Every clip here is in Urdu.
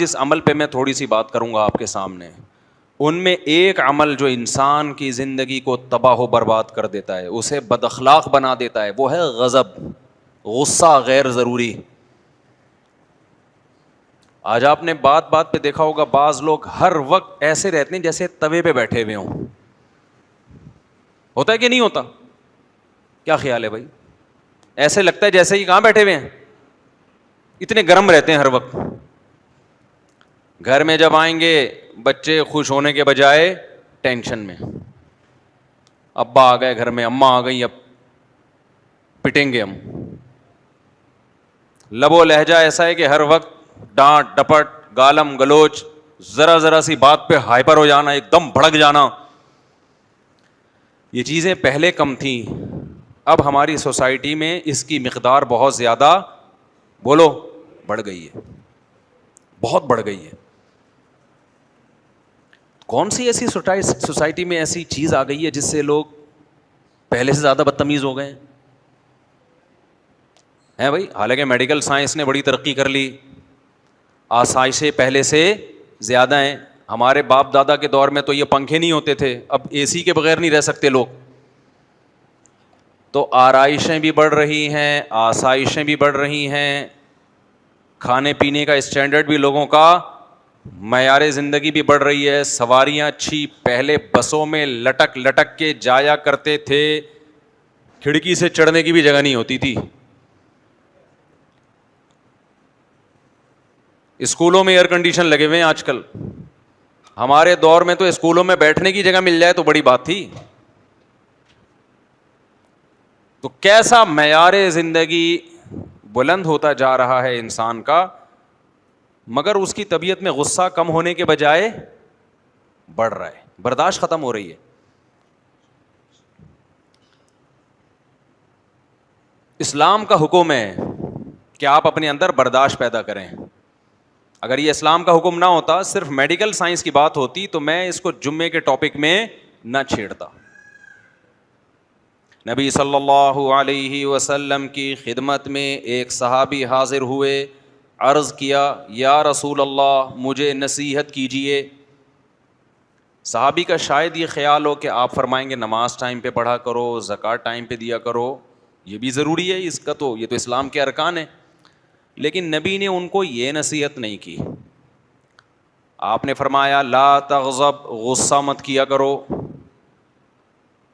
جس عمل پہ میں تھوڑی سی بات کروں گا آپ کے سامنے، ان میں ایک عمل جو انسان کی زندگی کو تباہ و برباد کر دیتا ہے، اسے بد اخلاق بنا دیتا ہے، وہ ہے غضب، غصہ غیر ضروری. آج آپ نے بات بات پہ دیکھا ہوگا بعض لوگ ہر وقت ایسے رہتے ہیں جیسے توے پہ بیٹھے ہوئے ہوں. ہوتا ہے کہ نہیں ہوتا؟ کیا خیال ہے بھائی؟ ایسے لگتا ہے جیسے ہی کہاں بیٹھے ہوئے ہیں، اتنے گرم رہتے ہیں ہر وقت. گھر میں جب آئیں گے بچے خوش ہونے کے بجائے ٹینشن میں. ابا آ گئے گھر میں، اماں آ گئی، اب پٹیں گے ہم. لب و لہجہ ایسا ہے کہ ہر وقت ڈانٹ ڈپٹ گالم گلوچ، ذرا ذرا سی بات پہ ہائپر ہو جانا، ایک دم بھڑک جانا. یہ چیزیں پہلے کم تھیں، اب ہماری سوسائٹی میں اس کی مقدار بہت زیادہ بولو بڑھ گئی ہے، بہت بڑھ گئی ہے. کون سی ایسی سوسائٹی میں ایسی چیز آ گئی ہے جس سے لوگ پہلے سے زیادہ بدتمیز ہو گئے ہیں بھائی؟ حالانکہ میڈیکل سائنس نے بڑی ترقی کر لی، آسائشیں پہلے سے زیادہ ہیں. ہمارے باپ دادا کے دور میں تو یہ پنکھے نہیں ہوتے تھے، اب اے سی کے بغیر نہیں رہ سکتے لوگ. تو آرائشیں بھی بڑھ رہی ہیں، آسائشیں بھی بڑھ رہی ہیں، کھانے پینے کا اسٹینڈرڈ بھی لوگوں کا، معیار زندگی بھی بڑھ رہی ہے. سواریاں اچھی، پہلے بسوں میں لٹک لٹک کے جایا کرتے تھے، کھڑکی سے چڑھنے کی بھی جگہ نہیں ہوتی تھی. اسکولوں میں ایئر کنڈیشن لگے ہوئے ہیں آج کل. ہمارے دور میں تو اسکولوں میں بیٹھنے کی جگہ مل جائے تو بڑی بات تھی. تو کیسا معیار زندگی بلند ہوتا جا رہا ہے انسان کا، مگر اس کی طبیعت میں غصہ کم ہونے کے بجائے بڑھ رہا ہے، برداشت ختم ہو رہی ہے. اسلام کا حکم ہے کہ آپ اپنے اندر برداشت پیدا کریں. اگر یہ اسلام کا حکم نہ ہوتا، صرف میڈیکل سائنس کی بات ہوتی، تو میں اس کو جمعے کے ٹاپک میں نہ چھیڑتا. نبی صلی اللہ علیہ وسلم کی خدمت میں ایک صحابی حاضر ہوئے، عرض کیا یا رسول اللہ مجھے نصیحت کیجیے. صحابی کا شاید یہ خیال ہو کہ آپ فرمائیں گے نماز ٹائم پہ پڑھا کرو، زکوٰۃ ٹائم پہ دیا کرو، یہ بھی ضروری ہے، اس کا تو یہ تو اسلام کے ارکان ہیں. لیکن نبی نے ان کو یہ نصیحت نہیں کی. آپ نے فرمایا لا تغضب، غصہ مت کیا کرو.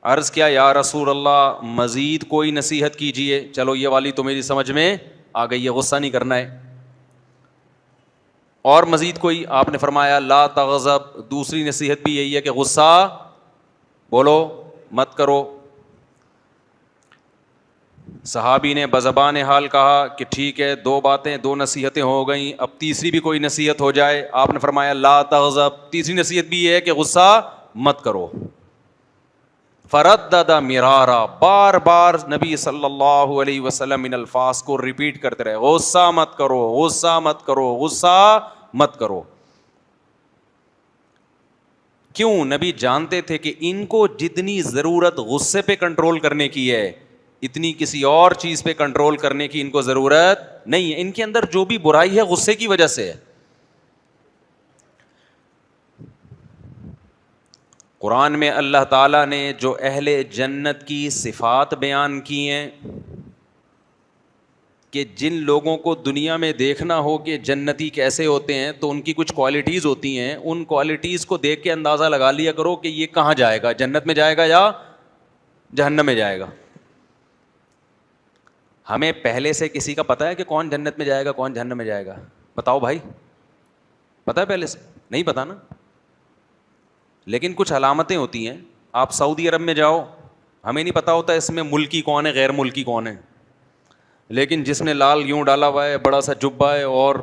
عرض کیا یا رسول اللہ مزید کوئی نصیحت کیجیے. چلو یہ والی تو میری سمجھ میں آ گئی ہے، غصہ نہیں کرنا ہے. اور مزید کوئی؟ آپ نے فرمایا لا تغضب، دوسری نصیحت بھی یہی ہے کہ غصہ بولو مت کرو. صحابی نے بزبان حال کہا کہ ٹھیک ہے، دو باتیں، دو نصیحتیں ہو گئیں، اب تیسری بھی کوئی نصیحت ہو جائے. آپ نے فرمایا لا تغضب، تیسری نصیحت بھی یہ ہے کہ غصہ مت کرو. فردد مرارا، بار بار نبی صلی اللہ علیہ وسلم ان الفاظ کو ریپیٹ کرتے رہے، غصہ مت کرو، غصہ مت کرو، غصہ مت کرو. کیوں؟ نبی جانتے تھے کہ ان کو جتنی ضرورت غصے پہ کنٹرول کرنے کی ہے، اتنی کسی اور چیز پہ کنٹرول کرنے کی ان کو ضرورت نہیں ہے. ان کے اندر جو بھی برائی ہے غصے کی وجہ سے ہے. قرآن میں اللہ تعالیٰ نے جو اہل جنت کی صفات بیان کی ہیں کہ جن لوگوں کو دنیا میں دیکھنا ہو کہ جنتی کیسے ہوتے ہیں تو ان کی کچھ کوالٹیز ہوتی ہیں، ان کوالٹیز کو دیکھ کے اندازہ لگا لیا کرو کہ یہ کہاں جائے گا، جنت میں جائے گا یا جہنم میں جائے گا. ہمیں پہلے سے کسی کا پتہ ہے کہ کون جنت میں جائے گا کون جہنم میں جائے گا؟ بتاؤ بھائی، پتہ ہے پہلے سے؟ نہیں پتہ نا. لیکن کچھ علامتیں ہوتی ہیں. آپ سعودی عرب میں جاؤ، ہمیں نہیں پتہ ہوتا اس میں ملکی کون ہے غیر ملکی کون ہے، لیکن جس نے لال یوں ڈالا ہوا ہے، بڑا سا جبہ ہے اور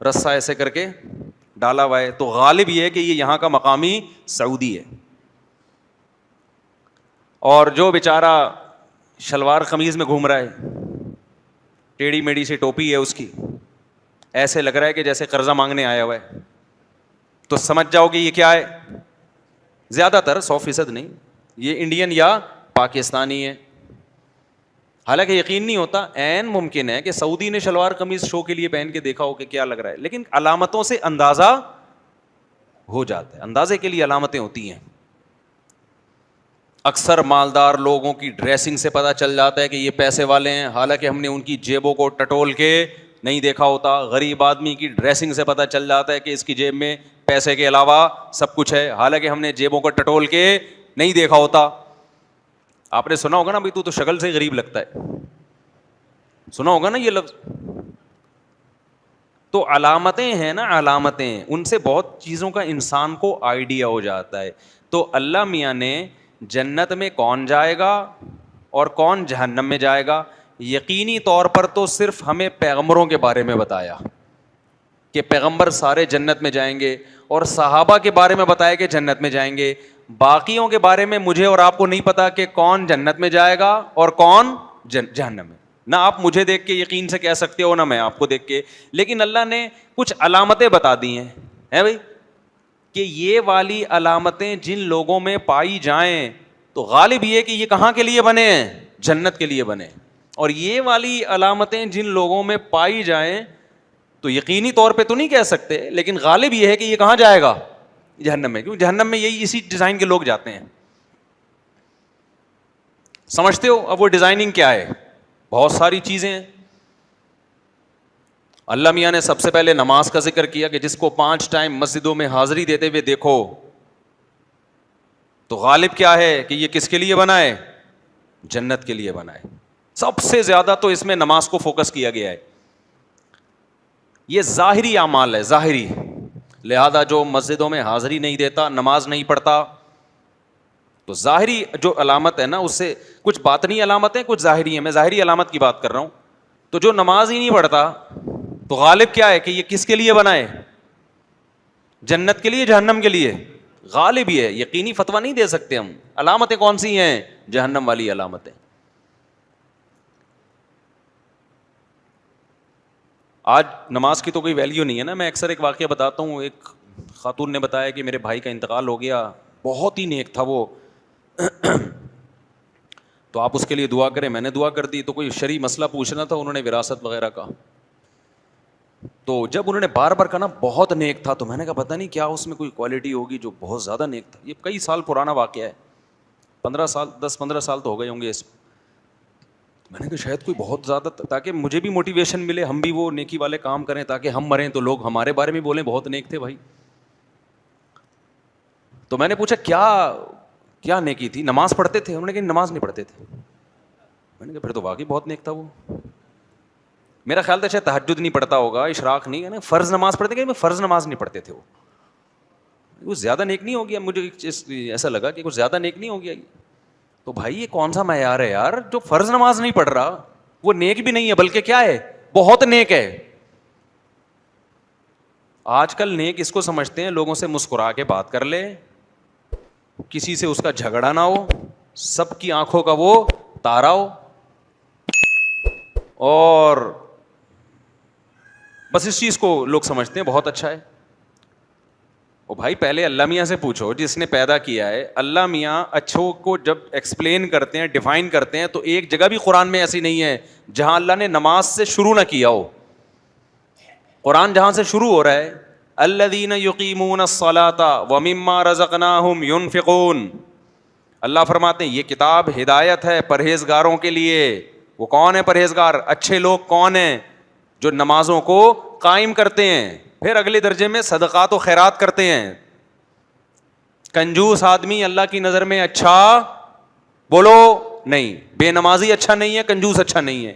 رسہ ایسے کر کے ڈالا ہوا ہے، تو غالب یہ ہے کہ یہ یہاں کا مقامی سعودی ہے. اور جو بیچارہ شلوار قمیض میں گھوم رہا ہے، ٹیڑھی میڑھی سی ٹوپی ہے اس کی، ایسے لگ رہا ہے کہ جیسے قرضہ مانگنے آیا ہوا ہے، تو سمجھ جاؤ کہ یہ کیا ہے. زیادہ تر 100% نہیں، یہ انڈین یا پاکستانی ہے. حالانکہ یقین نہیں ہوتا. عین ممکن ہے کہ سعودی نے شلوار قمیض شو کے لیے پہن کے دیکھا ہو کہ کیا لگ رہا ہے, لیکن علامتوں سے اندازہ ہو جاتا ہے, اندازے کے لیے علامتیں ہوتی ہیں. اکثر مالدار لوگوں کی ڈریسنگ سے پتہ چل جاتا ہے کہ یہ پیسے والے ہیں, حالانکہ ہم نے ان کی جیبوں کو ٹٹول کے نہیں دیکھا ہوتا. غریب آدمی کی ڈریسنگ سے پتہ چل جاتا ہے کہ اس کی جیب میں پیسے کے علاوہ سب کچھ ہے, حالانکہ ہم نے جیبوں کو ٹٹول کے نہیں دیکھا ہوتا. آپ نے سنا ہوگا نا, بھائی تو شکل سے غریب لگتا ہے, سنا ہوگا نا یہ لفظ. تو علامتیں ہیں نا, علامتیں, ان سے بہت چیزوں کا انسان کو آئیڈیا ہو جاتا ہے. تو اللہ میاں نے جنت میں کون جائے گا اور کون جہنم میں جائے گا, یقینی طور پر تو صرف ہمیں پیغمبروں کے بارے میں بتایا کہ پیغمبر سارے جنت میں جائیں گے, اور صحابہ کے بارے میں بتایا کہ جنت میں جائیں گے. باقیوں کے بارے میں مجھے اور آپ کو نہیں پتا کہ کون جنت میں جائے گا اور کون جہنم میں. نہ آپ مجھے دیکھ کے یقین سے کہہ سکتے ہو, نہ میں آپ کو دیکھ کے, لیکن اللہ نے کچھ علامتیں بتا دی ہیں بھائی, کہ یہ والی علامتیں جن لوگوں میں پائی جائیں تو غالب یہ کہ یہ کہاں کے لیے بنے ہیں, جنت کے لیے بنے. اور یہ والی علامتیں جن لوگوں میں پائی جائیں تو یقینی طور پہ تو نہیں کہہ سکتے, لیکن غالب یہ ہے کہ یہ کہاں جائے گا, جہنم میں. کیوں جہنم میں یہی اسی ڈیزائن کے لوگ جاتے ہیں. سمجھتے ہو اب وہ ڈیزائننگ کیا ہے؟ بہت ساری چیزیں ہیں. اللہ میاں نے سب سے پہلے نماز کا ذکر کیا کہ جس کو 5 ٹائم مسجدوں میں حاضری دیتے ہوئے دیکھو, تو غالب کیا ہے کہ یہ کس کے لیے بنا ہے, جنت کے لیے بنا ہے. سب سے زیادہ تو اس میں نماز کو فوکس کیا گیا ہے. یہ ظاہری اعمال ہے, ظاہری. لہذا جو مسجدوں میں حاضری نہیں دیتا, نماز نہیں پڑھتا, تو ظاہری جو علامت ہے نا, اس سے کچھ باطنی علامتیں کچھ ظاہری ہیں. میں ظاہری علامت کی بات کر رہا ہوں. تو جو نماز ہی نہیں پڑھتا تو غالب کیا ہے کہ یہ کس کے لیے بنا ہے, جنت کے لیے جہنم کے لیے, غالب ہی ہے. یقینی فتویٰ نہیں دے سکتے ہم. علامتیں کون سی ہیں, جہنم والی علامتیں. آج نماز کی تو کوئی ویلیو نہیں ہے نا. میں اکثر ایک واقعہ بتاتا ہوں. ایک خاتون نے بتایا کہ میرے بھائی کا انتقال ہو گیا, بہت ہی نیک تھا وہ, تو آپ اس کے لیے دعا کریں. میں نے دعا کر دی. تو کوئی شرعی مسئلہ پوچھنا تھا, انہوں نے وراثت وغیرہ کا. تو جب انہوں نے بار بار کہا نا بہت نیک تھا, تو میں نے کہا پتہ نہیں کیا اس میں کوئی کوالٹی ہوگی جو بہت زیادہ نیک تھا. یہ کئی سال پرانا واقعہ ہے, 10-15 سال تو ہو گئے ہوں گے اس. میں نے کہا شاید کوئی بہت زیادہ, تاکہ مجھے بھی موٹیویشن ملے, ہم بھی وہ نیکی والے کام کریں, تاکہ ہم مریں تو لوگ ہمارے بارے میں بولیں بہت نیک تھے بھائی. تو میں نے پوچھا کیا نیکی تھی, نماز پڑھتے تھے؟ انہوں نے کہا نماز نہیں پڑھتے تھے. میں نے کہا پھر تو واقعی بہت نیک تھا وہ. میرا خیال تھا شاید تہجد نہیں پڑھتا ہوگا, اشراق نہیں ہے نا, فرض نماز پڑھتے کہ فرض نماز نہیں پڑھتے تھے. وہ زیادہ نیک نہیں ہو گیا, مجھے ایسا لگا کہ کچھ زیادہ نیک نہیں ہو گیا. تو بھائی یہ کون سا معیار ہے یار, جو فرض نماز نہیں پڑھ رہا وہ نیک بھی نہیں ہے, بلکہ کیا ہے, بہت نیک ہے. آج کل نیک اس کو سمجھتے ہیں لوگوں سے مسکرا کے بات کر لے, کسی سے اس کا جھگڑا نہ ہو, سب کی آنکھوں کا وہ تارا ہو, اور بس اس چیز کو لوگ سمجھتے ہیں بہت اچھا ہے. او بھائی پہلے اللہ میاں سے پوچھو جس نے پیدا کیا ہے. اللہ میاں اچھوں کو جب ایکسپلین کرتے ہیں, ڈیفائن کرتے ہیں, تو ایک جگہ بھی قرآن میں ایسی نہیں ہے جہاں اللہ نے نماز سے شروع نہ کیا ہو. قرآن جہاں سے شروع ہو رہا ہے, الذین یقیمون الصلاۃ ومما رزقناہم ینفقون. اللہ فرماتے ہیں یہ کتاب ہدایت ہے پرہیزگاروں کے لیے. وہ کون ہے پرہیزگار؟ اچھے لوگ کون ہیں؟ جو نمازوں کو قائم کرتے ہیں, پھر اگلے درجے میں صدقات و خیرات کرتے ہیں. کنجوس آدمی اللہ کی نظر میں اچھا بولو نہیں, بے نمازی اچھا نہیں ہے, کنجوس اچھا نہیں ہے.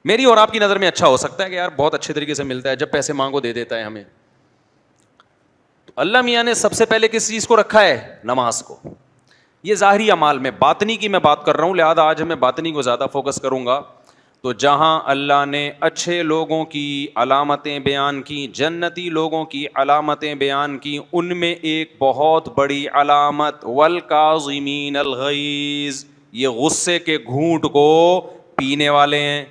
میری اور آپ کی نظر میں اچھا ہو سکتا ہے کہ یار بہت اچھے طریقے سے ملتا ہے, جب پیسے مانگو دے دیتا ہے ہمیں. تو اللہ میاں نے سب سے پہلے کس چیز کو رکھا ہے؟ نماز کو. یہ ظاہری اعمال میں, باطنی کی میں بات کر رہا ہوں, لہذا آج میں باطنی کو زیادہ فوکس کروں گا. تو جہاں اللہ نے اچھے لوگوں کی علامتیں بیان کی, جنتی لوگوں کی علامتیں بیان کی, ان میں ایک بہت بڑی علامت والکاظمین الغیظ, یہ غصے کے گھونٹ کو پینے والے ہیں.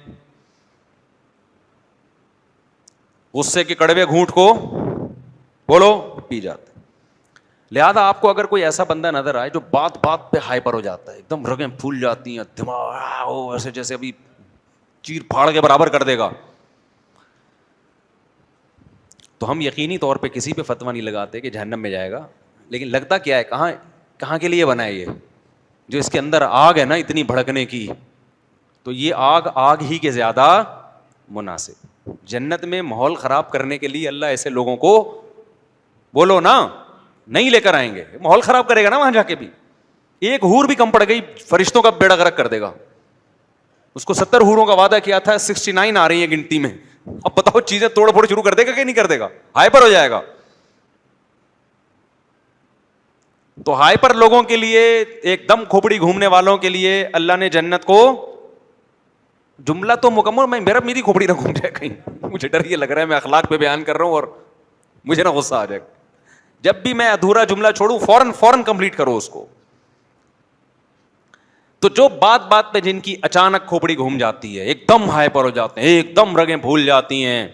غصے کے کڑوے گھونٹ کو بولو پی جاتے. لہٰذا آپ کو اگر کوئی ایسا بندہ نظر آئے جو بات بات پہ ہائپر ہو جاتا ہے، ایک دم رگیں پھول جاتی ہیں، دماغ ایسے جیسے ابھی چیر پھاڑ کے برابر کر دے گا، تو ہم یقینی طور پہ کسی پہ فتویٰ نہیں لگاتے کہ جہنم میں جائے گا. لیکن لگتا کیا ہے، کہاں کے لیے بنا ہے یہ؟ جو اس کے اندر آگ ہے نا اتنی بھڑکنے کی، تو یہ آگ ہی کے زیادہ مناسب. جنت میں ماحول خراب کرنے کے لیے اللہ ایسے لوگوں کو بولو نا نہیں لے کر آئیں گے. ماحول خراب کرے گا نا وہاں جا کے بھی. ایک حور بھی کم پڑ گئی فرشتوں کا بیڑا غرق کر دے گا. اس کو 70 حوروں کا وعدہ کیا تھا، 69 آ رہی ہیں گنتی میں. اب بتاؤ چیزیں توڑ پھوڑ شروع کر دے گا کہ نہیں کر دے گا؟ ہائپر ہو جائے گا. تو ہائپر لوگوں کے لیے، ایک دم کھوپڑی گھومنے والوں کے لیے اللہ نے جنت کو، جملہ تو مکمل، میری کھوپڑی نہ گھوم جائے کہیں. مجھے ڈر یہ لگ رہا ہے میں اخلاق پہ بیان کر رہا ہوں اور مجھے نہ غصہ آ جائے. جب بھی میں ادھورا جملہ چھوڑوں فوراً کمپلیٹ کرو اس کو. تو جو بات پہ جن کی اچانک کھوپڑی گھوم جاتی ہے، ایک دم ہائپر ہو جاتے ہیں، ایک دم رگیں بھول جاتی ہیں،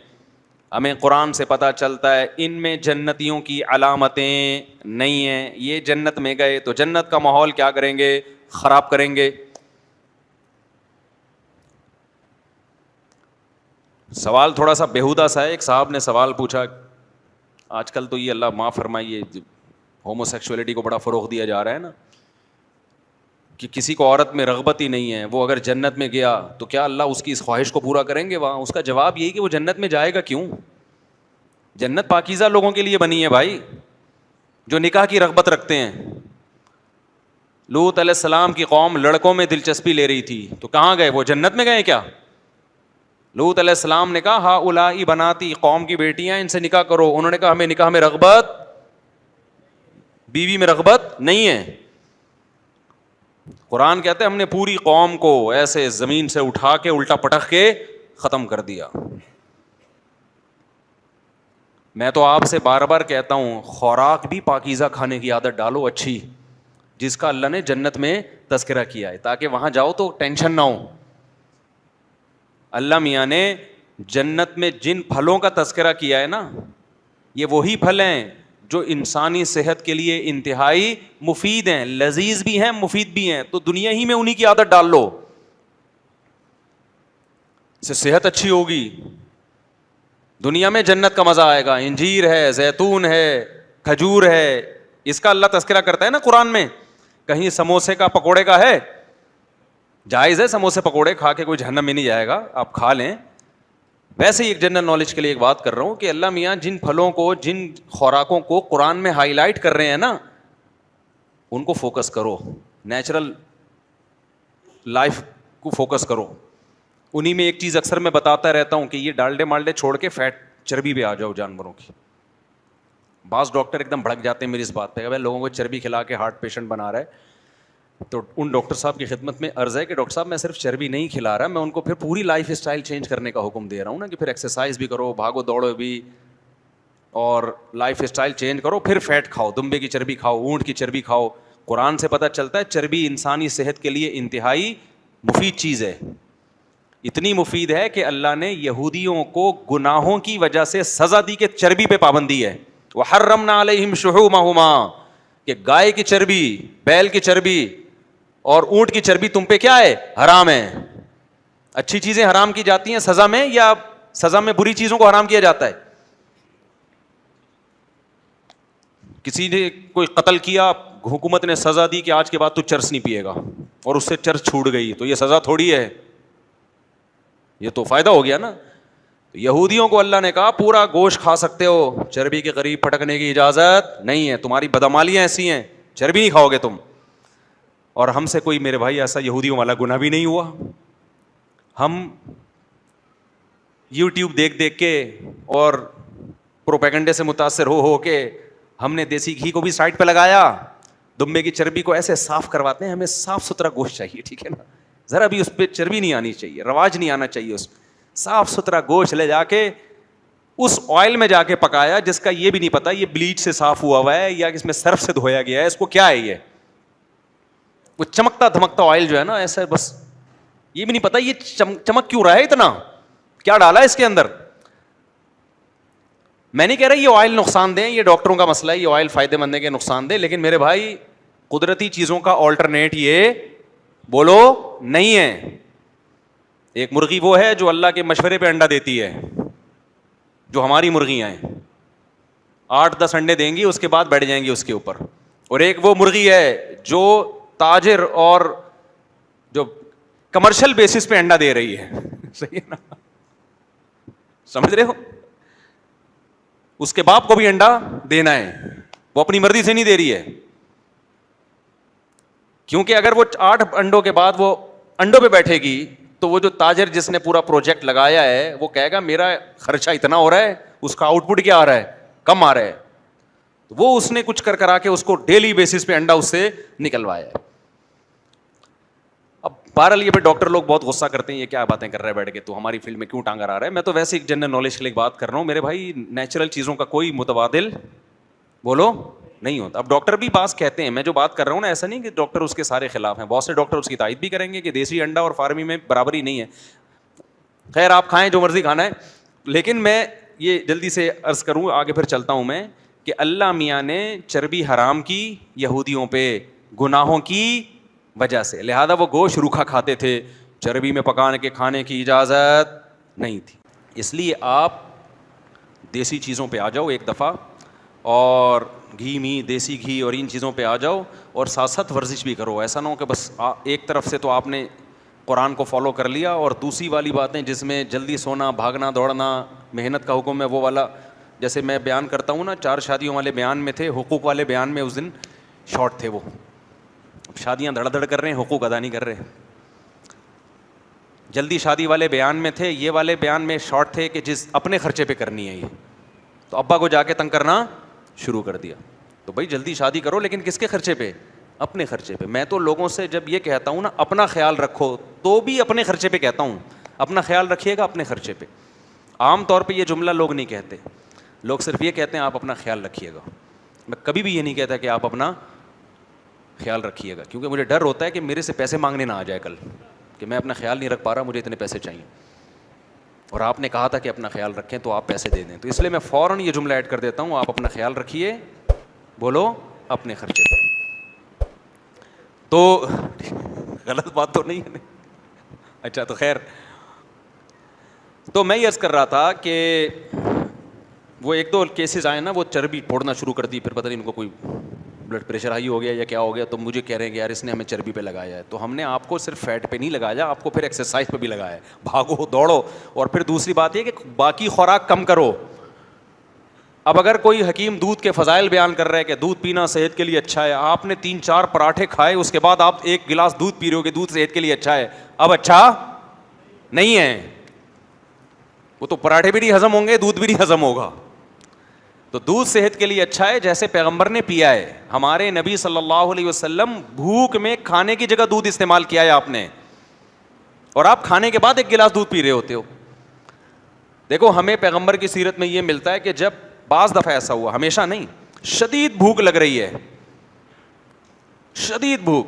ہمیں قرآن سے پتہ چلتا ہے ان میں جنتیوں کی علامتیں نہیں ہیں. یہ جنت میں گئے تو جنت کا ماحول کیا کریں گے؟ خراب کریں گے. سوال تھوڑا سا بیہودہ سا ہے. ایک صاحب نے سوال پوچھا، آج کل تو یہ اللہ معاف فرمائیے ہومو سیکشولیٹی کو بڑا فروغ دیا جا رہا ہے نا، کہ کسی کو عورت میں رغبت ہی نہیں ہے، وہ اگر جنت میں گیا تو کیا اللہ اس کی اس خواہش کو پورا کریں گے وہاں؟ اس کا جواب یہی کہ وہ جنت میں جائے گا کیوں؟ جنت پاکیزہ لوگوں کے لیے بنی ہے بھائی، جو نکاح کی رغبت رکھتے ہیں. لوط علیہ السلام کی قوم لڑکوں میں دلچسپی لے رہی تھی تو کہاں گئے؟ وہ جنت میں گئے کیا؟ لوط علیہ السلام نے کہا ہا اولائی بناتی، قوم کی بیٹیاں، ان سے نکاح کرو. انہوں نے کہا ہمیں نکاح میں رغبت، بیوی میں رغبت نہیں ہے. قرآن کہتے ہیں ہم نے پوری قوم کو ایسے زمین سے اٹھا کے الٹا پٹخ کے ختم کر دیا. میں تو آپ سے بار بار کہتا ہوں خوراک بھی پاکیزہ کھانے کی عادت ڈالو اچھی، جس کا اللہ نے جنت میں تذکرہ کیا ہے، تاکہ وہاں جاؤ تو ٹینشن نہ ہو. اللہ میاں نے جنت میں جن پھلوں کا تذکرہ کیا ہے نا، یہ وہی پھل ہیں جو انسانی صحت کے لیے انتہائی مفید ہیں، لذیذ بھی ہیں مفید بھی ہیں. تو دنیا ہی میں انہی کی عادت ڈال لو، اس سے صحت اچھی ہوگی، دنیا میں جنت کا مزہ آئے گا. انجیر ہے، زیتون ہے، کھجور ہے، اس کا اللہ تذکرہ کرتا ہے نا قرآن میں. کہیں سموسے کا پکوڑے کا ہے؟ جائز ہے سموسے پکوڑے کھا کے کوئی جہنم میں نہیں جائے گا، آپ کھا لیں. ویسے ہی ایک جنرل نالج کے لیے ایک بات کر رہا ہوں کہ اللہ میاں جن پھلوں کو، جن خوراکوں کو قرآن میں ہائی لائٹ کر رہے ہیں نا، ان کو فوکس کرو، نیچرل لائف کو فوکس کرو. انہی میں ایک چیز اکثر میں بتاتا رہتا ہوں کہ یہ ڈالڈے مالڈے چھوڑ کے فیٹ، چربی پہ آ جاؤ جانوروں کی. بعض ڈاکٹر ایک دم بھڑک جاتے ہیں میری اس بات پہ کہ بھائی لوگوں کو چربی کھلا کے ہارٹ پیشنٹ بنا رہا ہے. تو ان ڈاکٹر صاحب کی خدمت میں عرض ہے کہ ڈاکٹر صاحب میں صرف چربی نہیں کھلا رہا، میں ان کو پھر پوری لائف اسٹائل چینج کرنے کا حکم دے رہا ہوں نا، کہ پھر ایکسرسائز بھی کرو، بھاگو دوڑو بھی، اور لائف اسٹائل چینج کرو، پھر فیٹ کھاؤ، دمبے کی چربی کھاؤ، اونٹ کی چربی کھاؤ. قرآن سے پتہ چلتا ہے چربی انسانی صحت کے لیے انتہائی مفید چیز ہے. اتنی مفید ہے کہ اللہ نے یہودیوں کو گناہوں کی وجہ سے سزا دی کہ چربی پہ پابندی ہے. وحرمنا علیہم شحومہما، کہ گائے کی چربی، بیل کی چربی اور اونٹ کی چربی تم پہ کیا ہے؟ حرام ہے. اچھی چیزیں حرام کی جاتی ہیں سزا میں، یا سزا میں بری چیزوں کو حرام کیا جاتا ہے؟ کسی نے کوئی قتل کیا، حکومت نے سزا دی کہ آج کے بعد تو چرس نہیں پیے گا، اور اس سے چرس چھوٹ گئی، تو یہ سزا تھوڑی ہے، یہ تو فائدہ ہو گیا نا. یہودیوں کو اللہ نے کہا پورا گوشت کھا سکتے ہو، چربی کے قریب پٹکنے کی اجازت نہیں ہے، تمہاری بدعمالیاں ایسی ہیں چربی نہیں کھاؤ گے تم. اور ہم سے کوئی میرے بھائی ایسا یہودیوں والا گناہ بھی نہیں ہوا. ہم یوٹیوب دیکھ دیکھ کے اور پروپیگنڈے سے متاثر ہو کے ہم نے دیسی گھی کو بھی سائڈ پہ لگایا، دمبے کی چربی کو ایسے صاف کرواتے ہیں. ہمیں صاف ستھرا گوشت چاہیے، ٹھیک ہے نا، ذرا بھی اس پہ چربی نہیں آنی چاہیے، رواج نہیں آنا چاہیے. اس صاف ستھرا گوشت لے جا کے اس آئل میں جا کے پکایا جس کا یہ بھی نہیں پتا یہ بلیچ سے صاف ہوا ہے یا اس میں سرف سے دھویا گیا ہے، اس کو کیا ہے یہ، وہ چمکتا دھمکتا آئل جو ہے نا ایسا، بس یہ بھی نہیں پتا یہ چمک کیوں رہا ہے اتنا، کیا ڈالا ہے اس کے اندر. میں نہیں کہہ رہا یہ آئل نقصان دیں، یہ ڈاکٹروں کا مسئلہ ہے، یہ آئل فائدے مند ہے کہ نقصان دے، لیکن میرے بھائی قدرتی چیزوں کا آلٹرنیٹ یہ بولو نہیں ہے. ایک مرغی وہ ہے جو اللہ کے مشورے پہ انڈا دیتی ہے، جو ہماری مرغیاں ہیں 8-10 انڈے دیں گی اس کے بعد بیٹھ جائیں گی اس کے اوپر. اور ایک وہ مرغی ہے جو تاجر اور جو کمرشل بیسس پہ انڈا دے رہی ہے. صحیح ہے نا؟ سمجھ رہے ہو؟ اس کے باپ کو بھی انڈا دینا ہے، وہ اپنی مرضی سے نہیں دے رہی ہے، کیونکہ اگر وہ 8 انڈوں کے بعد وہ انڈوں پہ بیٹھے گی تو وہ جو تاجر جس نے پورا پروجیکٹ لگایا ہے وہ کہے گا میرا خرچہ اتنا ہو رہا ہے، اس کا آؤٹ پٹ کیا آ رہا ہے؟ کم آ رہا ہے. وہ اس نے کچھ کرا کے اس کو ڈیلی بیسس پہ انڈا اس سے نکلوایا ہے. اب بہرحال یہ پہ ڈاکٹر لوگ بہت غصہ کرتے ہیں، یہ کیا باتیں کر رہے ہیں بیٹھ کے، تو ہماری فیلڈ میں کیوں ٹانگا رہا ہے. میں تو ویسے ایک جنرل نالج کے لیے بات کر رہا ہوں میرے بھائی. نیچرل چیزوں کا کوئی متبادل بولو نہیں ہوتا. اب ڈاکٹر بھی بعض کہتے ہیں، میں جو بات کر رہا ہوں نا ایسا نہیں کہ ڈاکٹر اس کے سارے خلاف ہیں، بہت سے ڈاکٹر اس کی تائید بھی کریں گے کہ دیسی انڈا اور فارمی میں برابری نہیں ہے. خیر آپ کھائیں جو مرضی کھانا ہے، لیکن میں یہ جلدی سے عرض کروں آگے پھر چلتا ہوں میں کہ اللہ میاں نے چربی حرام کی یہودیوں پہ گناہوں کی وجہ سے، لہذا وہ گوشت روکھا کھاتے تھے، چربی میں پکانے کے کھانے کی اجازت نہیں تھی. اس لیے آپ دیسی چیزوں پہ آ جاؤ ایک دفعہ، اور گھی می دیسی گھی اور ان چیزوں پہ آ جاؤ، اور ساتھ ساتھ ورزش بھی کرو. ایسا نہ ہو کہ بس ایک طرف سے تو آپ نے قرآن کو فالو کر لیا اور دوسری والی باتیں جس میں جلدی سونا، بھاگنا دوڑنا، محنت کا حکم ہے وہ والا. جیسے میں بیان کرتا ہوں نا 4 شادیوں والے بیان میں تھے، حقوق والے بیان میں اس دن شارٹ تھے. وہ شادیاں دھڑ دھڑ کر رہے ہیں، حقوق ادا نہیں کر رہے. جلدی شادی والے بیان میں تھے، یہ والے بیان میں شارٹ تھے کہ جس اپنے خرچے پہ کرنی ہے یہ، تو ابا کو جا کے تنگ کرنا شروع کر دیا. تو بھائی جلدی شادی کرو لیکن کس کے خرچے پہ؟ اپنے خرچے پہ. میں تو لوگوں سے جب یہ کہتا ہوں نا اپنا خیال رکھو، تو بھی اپنے خرچے پہ کہتا ہوں، اپنا خیال رکھیے گا اپنے خرچے پہ. عام طور پہ یہ جملہ لوگ نہیں کہتے، لوگ صرف یہ کہتے ہیں آپ اپنا خیال رکھیے گا. میں کبھی بھی یہ نہیں کہتا کہ آپ اپنا خیال رکھیے گا، کیونکہ مجھے ڈر ہوتا ہے کہ میرے سے پیسے مانگنے نہ آ جائے کل کہ میں اپنا خیال نہیں رکھ پا رہا، مجھے اتنے پیسے چاہیے، اور آپ نے کہا تھا کہ اپنا خیال رکھیں تو آپ پیسے دے دیں. تو اس لیے میں فوراً یہ جملہ ایڈ کر دیتا ہوں، آپ اپنا خیال رکھیے، بولو اپنے خرچے پہ. تو غلط بات تو نہیں ہے؟ اچھا تو خیر، تو میں یہ عرض کر رہا تھا کہ وہ 1-2 کیسز آئے نا، وہ چربی پھوڑنا شروع کر دی، پھر پتہ نہیں ان کو کوئی بلڈ پریشر ہائی ہو گیا یا کیا ہو گیا، تو مجھے کہہ رہے ہیں کہ یار اس نے ہمیں چربی پہ لگایا ہے. تو ہم نے آپ کو صرف فیٹ پہ نہیں لگایا، آپ کو پھر ایکسرسائز پہ بھی لگایا ہے، بھاگو دوڑو. اور پھر دوسری بات یہ کہ باقی خوراک کم کرو. اب اگر کوئی حکیم دودھ کے فضائل بیان کر رہا ہے کہ دودھ پینا صحت کے لیے اچھا ہے، آپ نے 3-4 پراٹھے کھائے اس کے بعد آپ 1 گلاس دودھ پی رہے ہو کہ دودھ صحت کے لیے اچھا ہے، اب اچھا نہیں ہے. وہ تو پراٹھے بھی نہیں ہضم ہوں گے، دودھ بھی نہیں ہضم ہوگا. تو دودھ صحت کے لیے اچھا ہے جیسے پیغمبر نے پیا ہے. ہمارے نبی صلی اللہ علیہ وسلم بھوک میں کھانے کی جگہ دودھ استعمال کیا ہے آپ نے، اور آپ کھانے کے بعد 1 گلاس دودھ پی رہے ہوتے ہو. دیکھو ہمیں پیغمبر کی سیرت میں یہ ملتا ہے کہ جب بعض دفعہ ایسا ہوا، ہمیشہ نہیں، شدید بھوک لگ رہی ہے، شدید بھوک،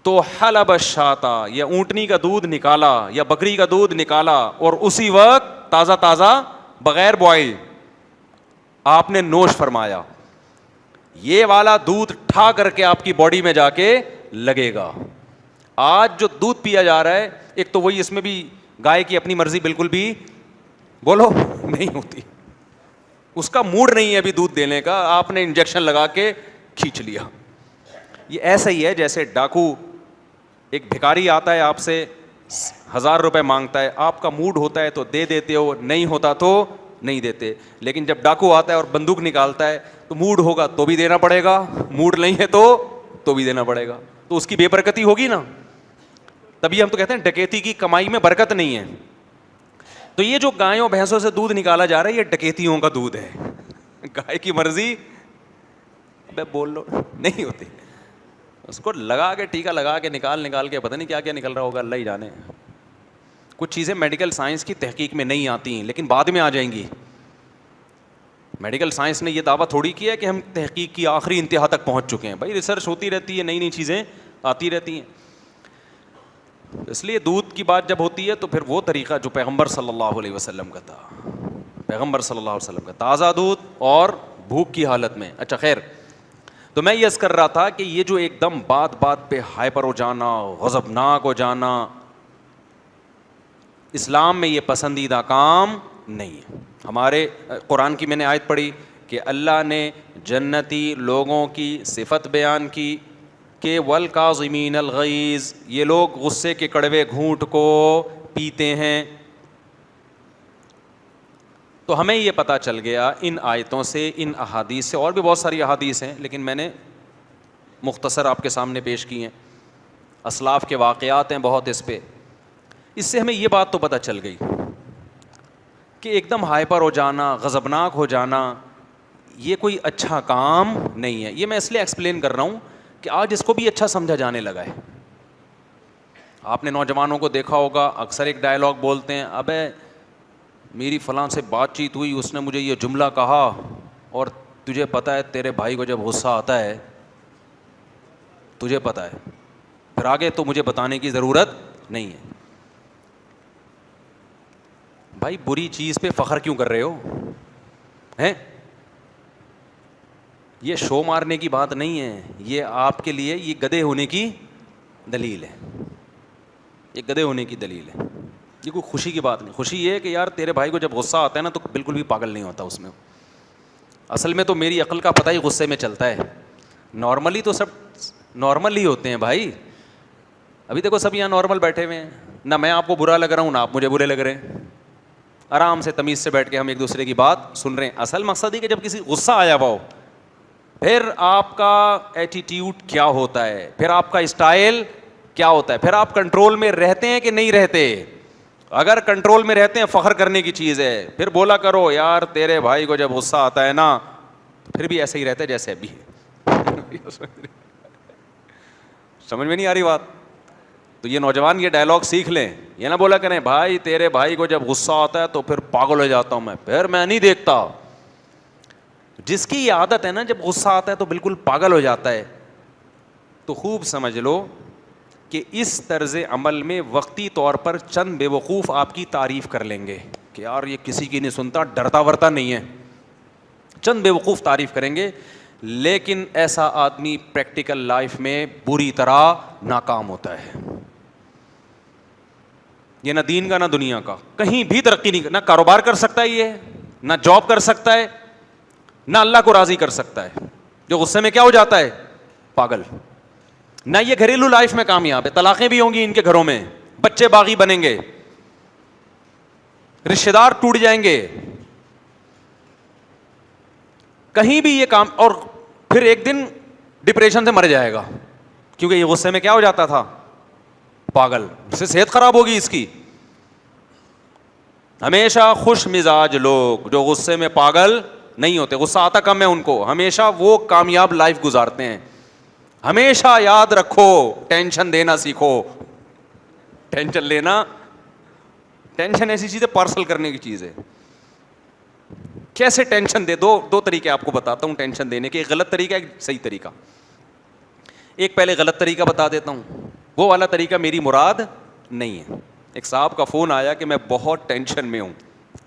تو حلب الشاتا، یا اونٹنی کا دودھ نکالا یا بکری کا دودھ نکالا، اور اسی وقت تازہ تازہ بغیر بوائل آپ نے نوش فرمایا. یہ والا دودھ ٹھا کر کے آپ کی باڈی میں جا کے لگے گا. آج جو دودھ پیا جا رہا ہے، ایک تو وہی، اس میں بھی گائے کی اپنی مرضی بالکل بھی بولو نہیں ہوتی، اس کا موڈ نہیں ہے ابھی دودھ دینے کا، آپ نے انجیکشن لگا کے کھینچ لیا. یہ ایسا ہی ہے جیسے ڈاکو، ایک بھکاری آتا ہے آپ سے 1000 روپے مانگتا ہے، آپ کا موڈ ہوتا ہے تو دے دیتے ہو، نہیں ہوتا تو نہیں دیتے. لیکن جب ڈاکو آتا ہے اور بندوق نکالتا ہے تو موڈ ہوگا تو بھی دینا پڑے گا، موڈ نہیں ہے تو بھی دینا پڑے گا. تو اس کی بے برکتی ہوگی نا. تبھی ہم تو کہتے ہیں ڈکیتی کی کمائی میں برکت نہیں ہے. تو یہ جو گایوں بھینسوں سے دودھ نکالا جا رہا ہے یہ ڈکیتیوں کا دودھ ہے. گائے کی مرضی بول لو نہیں ہوتی، اس کو لگا کے ٹیکا لگا کے نکال کے پتہ نہیں کیا کیا نکل رہا ہوگا، اللہ ہی جانے. کچھ چیزیں میڈیکل سائنس کی تحقیق میں نہیں آتی ہیں لیکن بعد میں آ جائیں گی. میڈیکل سائنس نے یہ دعویٰ تھوڑی کیا ہے کہ ہم تحقیق کی آخری انتہا تک پہنچ چکے ہیں. بھائی ریسرچ ہوتی رہتی ہے، نئی نئی چیزیں آتی رہتی ہیں. اس لیے دودھ کی بات جب ہوتی ہے تو پھر وہ طریقہ جو پیغمبر صلی اللہ علیہ وسلم کا تھا. پیغمبر صلی اللہ علیہ وسلم کا تازہ دودھ اور بھوک کی حالت میں. اچھا خیر, تو میں یہ عرض کر رہا تھا کہ یہ جو ایک دم بات بات پہ ہائپر ہو جانا, غضبناک ہو جانا, اسلام میں یہ پسندیدہ کام نہیں ہے. ہمارے قرآن کی میں نے آیت پڑھی کہ اللہ نے جنتی لوگوں کی صفت بیان کی کہ والکاظمین الغیظ, یہ لوگ غصے کے کڑوے گھونٹ کو پیتے ہیں. تو ہمیں یہ پتہ چل گیا ان آیتوں سے, ان احادیث سے, اور بھی بہت ساری احادیث ہیں لیکن میں نے مختصر آپ کے سامنے پیش کی ہیں, اسلاف کے واقعات ہیں بہت اس پہ. اس سے ہمیں یہ بات تو پتہ چل گئی کہ ایک دم ہائپر ہو جانا, غضبناک ہو جانا, یہ کوئی اچھا کام نہیں ہے. یہ میں اس لیے ایکسپلین کر رہا ہوں کہ آج اس کو بھی اچھا سمجھا جانے لگا ہے. آپ نے نوجوانوں کو دیکھا ہوگا, اکثر ایک ڈائلاگ بولتے ہیں, ابے میری فلاں سے بات چیت ہوئی, اس نے مجھے یہ جملہ کہا, اور تجھے پتہ ہے تیرے بھائی کو جب غصہ آتا ہے, تجھے پتہ ہے, پھر آگے تو مجھے بتانے کی ضرورت نہیں ہے. بھائی بری چیز پہ فخر کیوں کر رہے ہو ہیں؟ یہ شو مارنے کی بات نہیں ہے, یہ آپ کے لیے یہ گدھے ہونے کی دلیل ہے, یہ گدھے ہونے کی دلیل ہے. یہ کوئی خوشی کی بات نہیں. خوشی یہ ہے کہ یار تیرے بھائی کو جب غصہ آتا ہے نا تو بالکل بھی پاگل نہیں ہوتا اس میں. اصل میں تو میری عقل کا پتہ ہی غصے میں چلتا ہے. نارملی تو سب نارمل ہی ہوتے ہیں بھائی. ابھی دیکھو سب یہاں نارمل بیٹھے ہوئے ہیں, نہ میں آپ کو برا لگ رہا ہوں نہ آپ مجھے برے لگ رہے ہیں. آرام سے تمیز سے بیٹھ کے ہم ایک دوسرے کی بات سن رہے ہیں. اصل مقصد یہ کہ جب کسی غصہ آیا ہوا ہو, پھر آپ کا ایٹیٹیوڈ کیا ہوتا ہے, پھر آپ کا اسٹائل کیا ہوتا ہے, پھر آپ کنٹرول میں رہتے ہیں کہ نہیں رہتے. اگر کنٹرول میں رہتے ہیں فخر کرنے کی چیز ہے. پھر بولا کرو یار تیرے بھائی کو جب غصہ آتا ہے نا, پھر بھی ایسے ہی رہتے جیسے ابھی. سمجھ میں نہیں آ رہی بات؟ تو یہ نوجوان یہ ڈائلاگ سیکھ لیں. یہ نہ بولا کریں بھائی تیرے بھائی کو جب غصہ آتا ہے تو پھر پاگل ہو جاتا ہوں میں, پھر میں نہیں دیکھتا. جس کی یہ عادت ہے نا جب غصہ آتا ہے تو بالکل پاگل ہو جاتا ہے, تو خوب سمجھ لو کہ اس طرز عمل میں وقتی طور پر چند بے وقوف آپ کی تعریف کر لیں گے کہ یار یہ کسی کی نہیں سنتا, ڈرتا ورتا نہیں ہے. چند بے وقوف تعریف کریں گے, لیکن ایسا آدمی پریکٹیکل لائف میں بری طرح ناکام ہوتا ہے. یہ نہ دین کا نہ دنیا کا, کہیں بھی ترقی نہیں, نہ کاروبار کر سکتا ہے یہ, نہ جاب کر سکتا ہے, نہ اللہ کو راضی کر سکتا ہے. جو غصے میں کیا ہو جاتا ہے, پاگل. نہ یہ گھریلو لائف میں کامیاب ہے, طلاقیں بھی ہوں گی ان کے گھروں میں, بچے باغی بنیں گے, رشتے دار ٹوٹ جائیں گے, کہیں بھی یہ کام, اور پھر ایک دن ڈپریشن سے مر جائے گا کیونکہ یہ غصے میں کیا ہو جاتا تھا, پاگل. اس سے صحت خراب ہوگی اس کی. ہمیشہ خوش مزاج لوگ جو غصے میں پاگل نہیں ہوتے, غصہ آتا کم ہے ان کو, ہمیشہ وہ کامیاب لائف گزارتے ہیں. ہمیشہ یاد رکھو ٹینشن دینا سیکھو. ٹینشن لینا, ٹینشن ایسی چیز ہے پارسل کرنے کی چیز ہے. کیسے ٹینشن دے, دو طریقے آپ کو بتاتا ہوں ٹینشن دینے کے. ایک غلط طریقہ, ایک صحیح طریقہ. ایک پہلے غلط طریقہ بتا دیتا ہوں, وہ والا طریقہ میری مراد نہیں ہے. ایک صاحب کا فون آیا کہ میں بہت ٹینشن میں ہوں.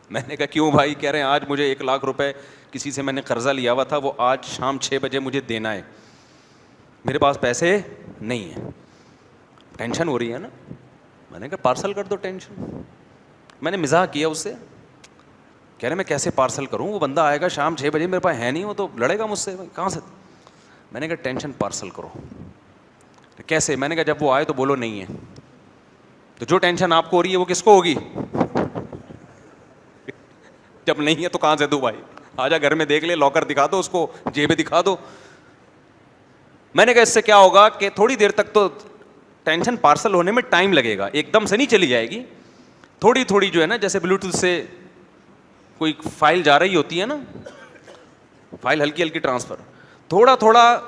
میں نے کہا کیوں بھائی؟ کہہ رہے ہیں آج مجھے 1,00,000 روپے کسی سے میں نے قرضہ لیا ہوا تھا, وہ آج شام 6 بجے مجھے دینا ہے, میرے پاس پیسے نہیں ہیں. ٹینشن ہو رہی ہے نا. میں نے کہا پارسل کر دو ٹینشن. میں نے مزاح کیا اس سے, کہہ رہے میں کیسے پارسل کروں, وہ بندہ آئے گا شام 6 بجے, میرے پاس ہے نہیں, وہ تو لڑے گا مجھ سے, کہاں سے. میں نے کہا ٹینشن پارسل کرو. کیسے؟ میں نے کہا جب وہ آئے تو بولو نہیں ہے. تو جو ٹینشن آپ کو ہو رہی ہے وہ کس کو ہوگی؟ جب نہیں ہے تو کہاں سے دوں بھائی, آجا گھر میں دیکھ لے, لاکر دکھا دو اس کو, جیبیں دکھا دو. میں نے کہا اس سے کیا ہوگا کہ تھوڑی دیر تک تو ٹینشن پارسل ہونے میں ٹائم لگے گا, ایک دم سے نہیں چلی جائے گی. تھوڑی تھوڑی جو ہے نا, جیسے بلوٹوتھ سے کوئی فائل جا رہی ہوتی ہے نا, فائل ہلکی ہلکی ٹرانسفر, تھوڑا تھوڑا.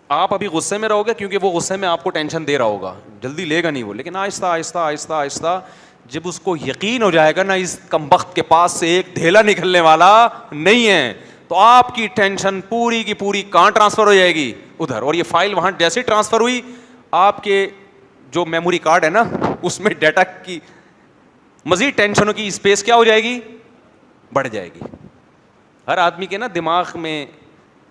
آپ ابھی غصے میں رہو گے کیونکہ وہ غصے میں آپ کو ٹینشن دے رہا ہوگا, جلدی لے گا نہیں وہ, لیکن آہستہ آہستہ آہستہ آہستہ جب اس کو یقین ہو جائے گا نا اس کمبخت کے پاس سے ایک ڈھیلا نکلنے والا نہیں ہے, تو آپ کی ٹینشن پوری کی پوری کہاں ٹرانسفر ہو جائے گی؟ ادھر. اور یہ فائل وہاں جیسے ٹرانسفر ہوئی, آپ کے جو میموری کارڈ ہے نا اس میں ڈیٹا کی مزید ٹینشنوں کی اسپیس کیا ہو جائے گی؟ بڑھ جائے گی. ہر آدمی کے نا دماغ میں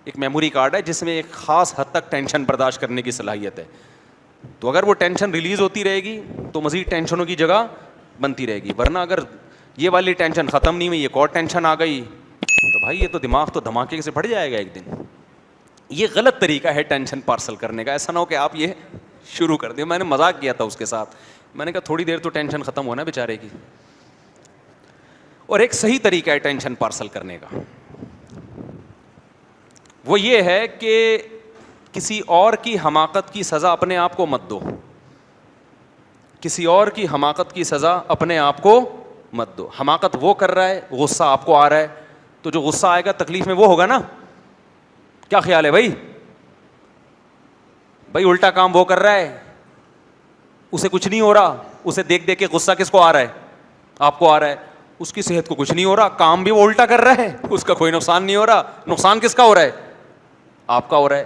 ایک میموری کارڈ ہے جس میں ایک خاص حد تک ٹینشن برداشت کرنے کی صلاحیت ہے. تو اگر وہ ٹینشن ریلیز ہوتی رہے گی تو مزید ٹینشنوں کی جگہ بنتی رہے گی, ورنہ اگر یہ والی ٹینشن ختم نہیں ہوئی ایک اور ٹینشن آ گئی تو بھائی یہ تو دماغ تو دھماکے سے بڑھ جائے گا ایک دن. یہ غلط طریقہ ہے ٹینشن پارسل کرنے کا. ایسا نہ ہو کہ آپ یہ شروع کر دیں. میں نے مذاق کیا تھا اس کے ساتھ, میں نے کہا تھوڑی دیر تو ٹینشن ختم ہونا بیچارے کی. اور ایک صحیح طریقہ ہے ٹینشن پارسل کرنے کا, وہ یہ ہے کہ کسی اور کی حماقت کی سزا اپنے آپ کو مت دو. کسی اور کی حماقت کی سزا اپنے آپ کو مت دو. حماقت وہ کر رہا ہے, غصہ آپ کو آ رہا ہے, تو جو غصہ آئے گا تکلیف میں وہ ہوگا نا. کیا خیال ہے بھائی الٹا کام وہ کر رہا ہے, اسے کچھ نہیں ہو رہا, اسے دیکھ دیکھ کے غصہ کس کو آ رہا ہے, آپ کو آ رہا ہے. اس کی صحت کو کچھ نہیں ہو رہا, کام بھی وہ الٹا کر رہا ہے, اس کا کوئی نقصان نہیں ہو رہا. نقصان کس کا ہو رہا ہے, آپ کا ہو رہا ہے.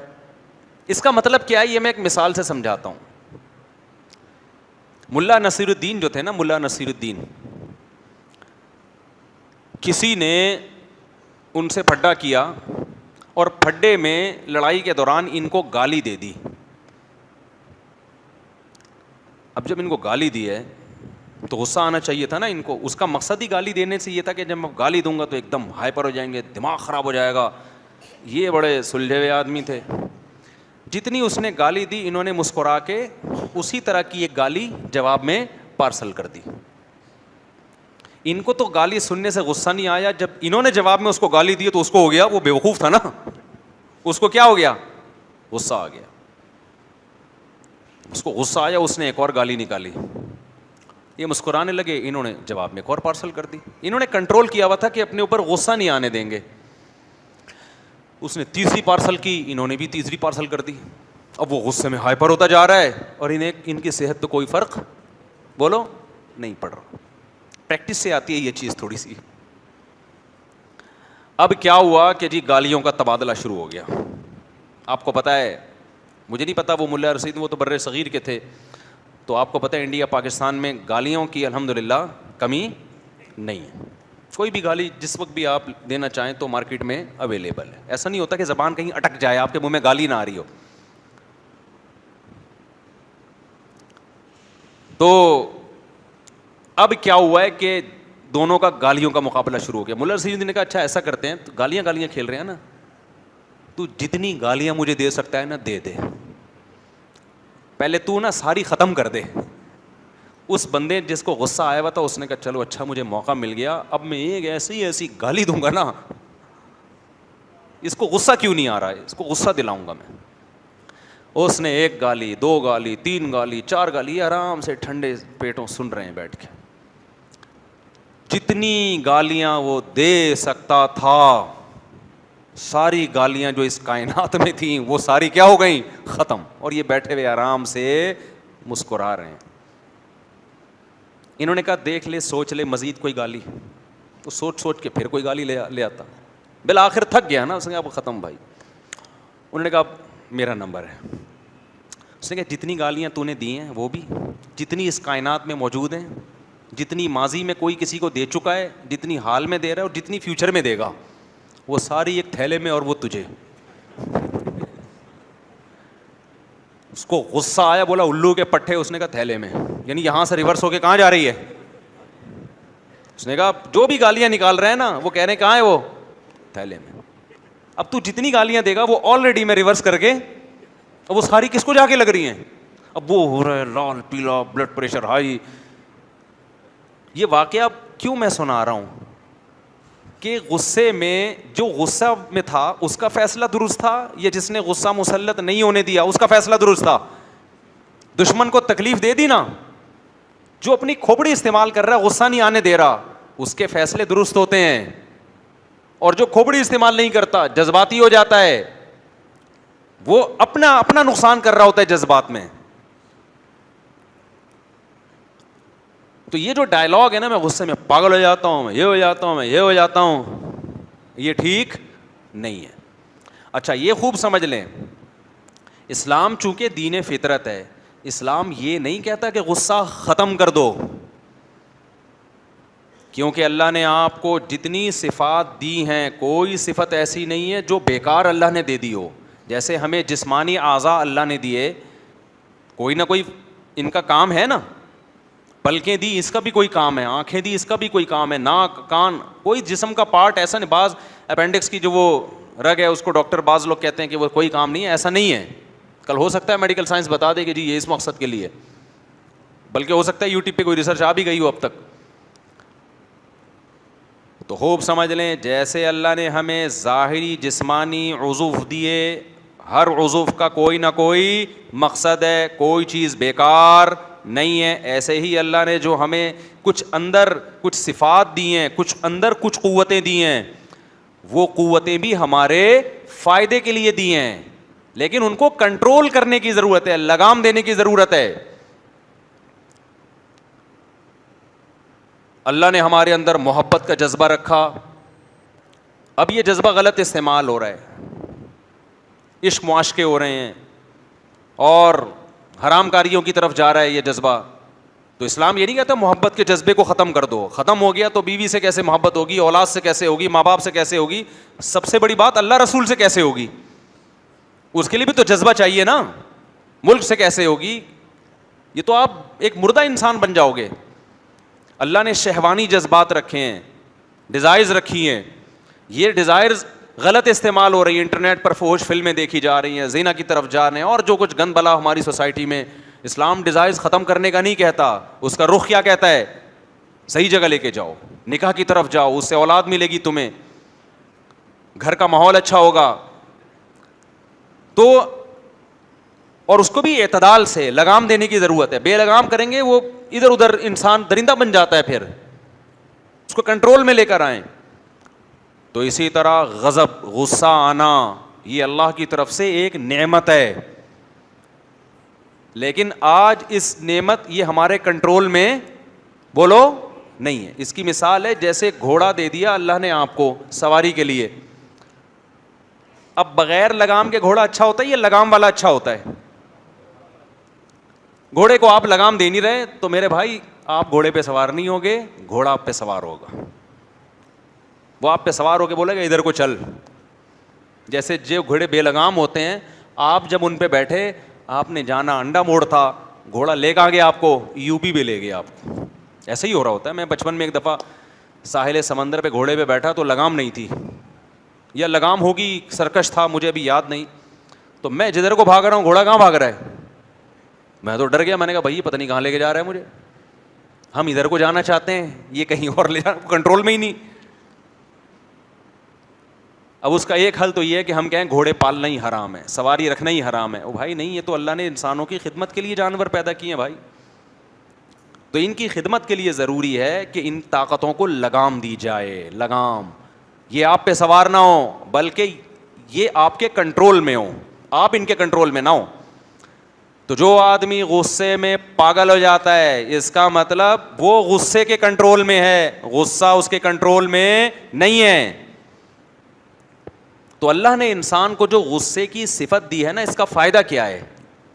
اس کا مطلب کیا ہے, یہ میں ایک مثال سے سمجھاتا ہوں. ملا نصیر الدین جو تھے نا, ملا نصیر الدین, کسی نے ان سے پھڈا کیا اور پھڈے میں لڑائی کے دوران ان کو گالی دے دی. اب جب ان کو گالی دی ہے تو غصہ آنا چاہیے تھا نا ان کو. اس کا مقصد ہی گالی دینے سے یہ تھا کہ جب میں گالی دوں گا تو ایک دم ہائپر ہو جائیں گے, دماغ خراب ہو جائے گا. یہ بڑے سلجھے ہوئے آدمی تھے. جتنی اس نے گالی دی انہوں نے مسکرا کے اسی طرح کی ایک گالی جواب میں پارسل کر دی. ان کو تو گالی سننے سے غصہ نہیں آیا, جب انہوں نے جواب میں اس کو گالی دی تو اس کو ہو گیا, وہ بیوقوف تھا نا, اس کو کیا ہو گیا, غصہ آ گیا. اس کو غصہ آیا, اس نے ایک اور گالی نکالی. یہ مسکرانے لگے, انہوں نے جواب میں ایک اور پارسل کر دی. انہوں نے کنٹرول کیا ہوا تھا کہ اپنے اوپر غصہ نہیں آنے دیں گے. اس نے تیسری پارسل کی, انہوں نے بھی تیسری پارسل کر دی. اب وہ غصے میں ہائپر ہوتا جا رہا ہے اور ان کی صحت پہ کوئی فرق بولو نہیں پڑ رہا. پریکٹس سے آتی ہے یہ چیز تھوڑی سی. اب کیا ہوا کہ جی گالیوں کا تبادلہ شروع ہو گیا. آپ کو پتہ ہے, مجھے نہیں پتا وہ ملا رشید وہ تو بر صغیر کے تھے, تو آپ کو پتہ ہے انڈیا پاکستان میں گالیوں کی الحمدللہ کمی نہیں ہے. کوئی بھی گالی جس وقت بھی آپ دینا چاہیں تو مارکیٹ میں اویلیبل ہے. ایسا نہیں ہوتا کہ زبان کہیں اٹک جائے, آپ کے منہ میں گالی نہ آ رہی ہو. تو اب کیا ہوا ہے کہ دونوں کا گالیوں کا مقابلہ شروع ہو گیا. ملا رشید نے کہا اچھا ایسا کرتے ہیں, تو گالیاں کھیل رہے ہیں نا, تو جتنی گالیاں مجھے دے سکتا ہے نا دے دے, پہلے تو نا ساری ختم کر دے. اس بندے جس کو غصہ آیا ہوا تھا اس نے کہا چلو اچھا مجھے موقع مل گیا, اب میں ایک ایسی گالی دوں گا نا, اس کو غصہ کیوں نہیں آ رہا ہے, اس کو غصہ دلاؤں گا میں. اس نے ایک گالی, دو گالی, تین گالی, چار گالی, آرام سے ٹھنڈے پیٹوں سن رہے ہیں بیٹھ کے. جتنی گالیاں وہ دے سکتا تھا ساری گالیاں جو اس کائنات میں تھیں وہ ساری کیا ہو گئیں, ختم. اور یہ بیٹھے ہوئے آرام سے مسکرا رہے ہیں. انہوں نے کہا دیکھ لے, سوچ لے مزید کوئی گالی. تو سوچ کے پھر کوئی گالی لے آتا. بالآخر تھک گیا نا, اس نے کہا اب ختم بھائی. انہوں نے کہا میرا نمبر ہے. اس نے کہا جتنی گالیاں تو نے دی ہیں وہ بھی, جتنی اس کائنات میں موجود ہیں, جتنی ماضی میں کوئی کسی کو دے چکا ہے, جتنی حال میں دے رہا ہے اور جتنی فیوچر میں دے گا, وہ ساری ایک تھیلے میں اور وہ تجھے. اس کو غصہ آیا, بولا الو کے پٹھے. اس نے کہا تھیلے میں, یعنی یہاں سے ریورس ہو کے کہاں جا رہی ہے. اس نے کہا جو بھی گالیاں نکال رہے ہیں نا وہ کہہ رہے ہیں کہاں ہے, وہ تھیلے میں. اب تو جتنی گالیاں دے گا وہ آلریڈی میں ریورس کر کے, اب وہ ساری کس کو جا کے لگ رہی ہیں, اب وہ ہو رہا ہے لال پیلا, بلڈ پریشر ہائی. یہ واقعہ کیوں میں سنا رہا ہوں کہ غصے میں, جو غصہ میں تھا اس کا فیصلہ درست تھا, یا جس نے غصہ مسلط نہیں ہونے دیا اس کا فیصلہ درست تھا. دشمن کو تکلیف دے دی نا, جو اپنی کھوپڑی استعمال کر رہا ہے, غصہ نہیں آنے دے رہا, اس کے فیصلے درست ہوتے ہیں. اور جو کھوپڑی استعمال نہیں کرتا, جذباتی ہو جاتا ہے, وہ اپنا نقصان کر رہا ہوتا ہے جذبات میں. تو یہ جو ڈائلاگ ہے نا, میں غصے میں پاگل ہو جاتا ہوں, میں یہ ہو جاتا ہوں, میں یہ ہو جاتا ہوں, یہ ٹھیک نہیں ہے. اچھا یہ خوب سمجھ لیں, اسلام چونکہ دین فطرت ہے, اسلام یہ نہیں کہتا کہ غصہ ختم کر دو, کیونکہ اللہ نے آپ کو جتنی صفات دی ہیں کوئی صفت ایسی نہیں ہے جو بیکار اللہ نے دے دی ہو. جیسے ہمیں جسمانی اعضاء اللہ نے دیے, کوئی نہ کوئی ان کا کام ہے نا. پلکیں دی, اس کا بھی کوئی کام ہے. آنکھیں دی, اس کا بھی کوئی کام ہے. ناک, کان, کوئی جسم کا پارٹ ایسا نہیں. بعض اپینڈکس کی جو وہ رگ ہے اس کو ڈاکٹر بعض لوگ کہتے ہیں کہ وہ کوئی کام نہیں ہے, ایسا نہیں ہے. کل ہو سکتا ہے میڈیکل سائنس بتا دے کہ جی یہ اس مقصد کے لیے, بلکہ ہو سکتا ہے یوٹیوب پہ کوئی ریسرچ آ بھی گئی ہو اب تک. تو خوب سمجھ لیں, جیسے اللہ نے ہمیں ظاہری جسمانی عضو دیے, ہر عضو کا کوئی نہ کوئی مقصد ہے, کوئی چیز بیکار نہیں ہے. ایسے ہی اللہ نے جو ہمیں کچھ اندر کچھ صفات دی ہیں, کچھ اندر کچھ قوتیں دی ہیں, وہ قوتیں بھی ہمارے فائدے کے لیے دی ہیں, لیکن ان کو کنٹرول کرنے کی ضرورت ہے, لگام دینے کی ضرورت ہے. اللہ نے ہمارے اندر محبت کا جذبہ رکھا, اب یہ جذبہ غلط استعمال ہو رہا ہے, عشق معاشقے ہو رہے ہیں اور حرام کاریوں کی طرف جا رہا ہے یہ جذبہ. تو اسلام یہ نہیں کہتا محبت کے جذبے کو ختم کر دو. ختم ہو گیا تو بیوی سے کیسے محبت ہوگی, اولاد سے کیسے ہوگی, ماں باپ سے کیسے ہوگی, سب سے بڑی بات اللہ رسول سے کیسے ہوگی, اس کے لیے بھی تو جذبہ چاہیے نا. ملک سے کیسے ہوگی, یہ تو آپ ایک مردہ انسان بن جاؤ گے. اللہ نے شہوانی جذبات رکھے ہیں, ڈیزائرز رکھی ہیں, یہ ڈیزائرز غلط استعمال ہو رہی ہیں. انٹرنیٹ پر فحش فلمیں دیکھی جا رہی ہیں, زنا کی طرف جا رہے ہیں, اور جو کچھ گند بلا ہماری سوسائٹی میں. اسلام ڈیزائرز ختم کرنے کا نہیں کہتا, اس کا رخ کیا کہتا ہے, صحیح جگہ لے کے جاؤ, نکاح کی طرف جاؤ, اس سے اولاد ملے گی تمہیں, گھر کا ماحول اچھا ہوگا. تو اور اس کو بھی اعتدال سے لگام دینے کی ضرورت ہے. بے لگام کریں گے وہ ادھر ادھر انسان درندہ بن جاتا ہے, پھر اس کو کنٹرول میں لے کر آئیں. تو اسی طرح غضب, غصہ آنا, یہ اللہ کی طرف سے ایک نعمت ہے, لیکن آج اس نعمت یہ ہمارے کنٹرول میں بولو نہیں ہے. اس کی مثال ہے جیسے گھوڑا دے دیا اللہ نے آپ کو سواری کے لیے. اب بغیر لگام کے گھوڑا اچھا ہوتا ہے یا لگام والا اچھا ہوتا ہے؟ گھوڑے کو آپ لگام دے نہیں رہے تو میرے بھائی آپ گھوڑے پہ سوار نہیں ہوگے, گھوڑا آپ پہ سوار ہوگا. وہ آپ پہ سوار ہو کے بولے گا ادھر کو چل. جیسے جو گھوڑے بے لگام ہوتے ہیں, آپ جب ان پہ بیٹھے, آپ نے جانا انڈا موڑ تھا, گھوڑا لے کے گیا آپ کو یو پی بھی لے گیا آپ کو. ایسے ہی ہو رہا ہوتا ہے. میں بچپن میں ایک دفعہ ساحل سمندر پہ گھوڑے پہ بیٹھا تو لگام نہیں تھی, یا لگام ہوگی, سرکش تھا, مجھے ابھی یاد نہیں. تو میں جدھر کو بھاگ رہا ہوں گھوڑا کہاں بھاگ رہا ہے, میں تو ڈر گیا. میں نے کہا بھائی پتہ نہیں کہاں لے کے جا رہا ہے مجھے, ہم ادھر کو جانا چاہتے ہیں, یہ کہیں اور لے جا, کنٹرول میں ہی نہیں. اب اس کا ایک حل تو یہ ہے کہ ہم کہیں گھوڑے پالنا ہی حرام ہے, سواری رکھنا ہی حرام ہے. او بھائی نہیں, یہ تو اللہ نے انسانوں کی خدمت کے لیے جانور پیدا کیے ہیں بھائی, تو ان کی خدمت کے لیے ضروری ہے کہ ان طاقتوں کو لگام دی جائے. لگام یہ آپ پہ سوار نہ ہو, بلکہ یہ آپ کے کنٹرول میں ہو, آپ ان کے کنٹرول میں نہ ہو. تو جو آدمی غصے میں پاگل ہو جاتا ہے, اس کا مطلب وہ غصے کے کنٹرول میں ہے, غصہ اس کے کنٹرول میں نہیں ہے. تو اللہ نے انسان کو جو غصے کی صفت دی ہے نا, اس کا فائدہ کیا ہے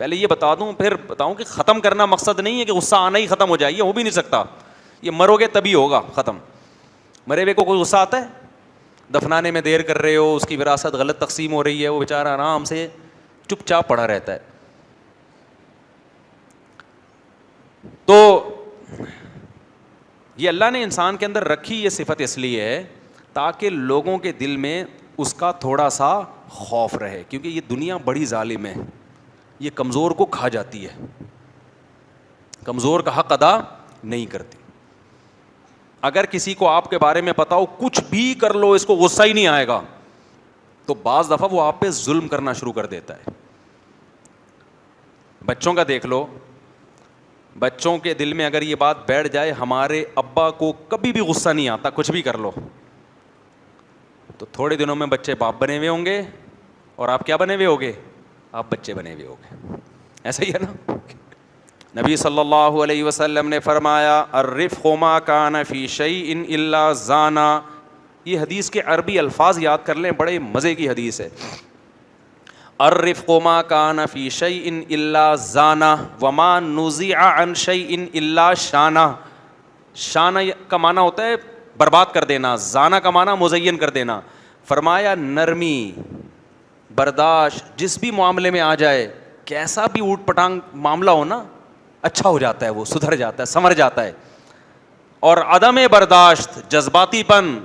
پہلے یہ بتا دوں, پھر بتاؤں کہ ختم کرنا مقصد نہیں ہے کہ غصہ آنا ہی ختم ہو جائے, یہ ہو بھی نہیں سکتا. یہ مرو گے تبھی ہوگا ختم. مرے ہوئے کو کوئی غصہ آتا ہے؟ دفنانے میں دیر کر رہے ہو, اس کی وراثت غلط تقسیم ہو رہی ہے, وہ بیچارہ آرام سے چپ چاپ پڑا رہتا ہے. تو یہ اللہ نے انسان کے اندر رکھی یہ صفت اس لیے ہے تاکہ لوگوں کے دل میں اس کا تھوڑا سا خوف رہے, کیونکہ یہ دنیا بڑی ظالم ہے, یہ کمزور کو کھا جاتی ہے, کمزور کا حق ادا نہیں کرتی. اگر کسی کو آپ کے بارے میں پتا ہو کچھ بھی کر لو اس کو غصہ ہی نہیں آئے گا, تو بعض دفعہ وہ آپ پہ ظلم کرنا شروع کر دیتا ہے. بچوں کا دیکھ لو, بچوں کے دل میں اگر یہ بات بیٹھ جائے ہمارے ابا کو کبھی بھی غصہ نہیں آتا, کچھ بھی کر لو, تو تھوڑے دنوں میں بچے باپ بنے ہوئے ہوں گے, اور آپ کیا بنے ہوئے ہوگے, آپ بچے بنے ہوئے ہوگے. ایسا ہی ہے نا. نبی صلی اللہ علیہ وسلم نے فرمایا الرفق ما کان فی شیء الا زانا. یہ حدیث کے عربی الفاظ یاد کر لیں, بڑے مزے کی حدیث ہے. الرفق ما کان فی شیء الا زانا وما نزع عن شیء الا شانا. شانہ کا معنی ہوتا ہے برباد کر دینا, زانہ کا معنی مزین کر دینا. فرمایا نرمی, برداشت جس بھی معاملے میں آ جائے, کیسا بھی اوٹ پٹانگ معاملہ ہو نا, اچھا ہو جاتا ہے, وہ سدھر جاتا ہے, سنور جاتا ہے. اور عدم برداشت, جذباتی پن,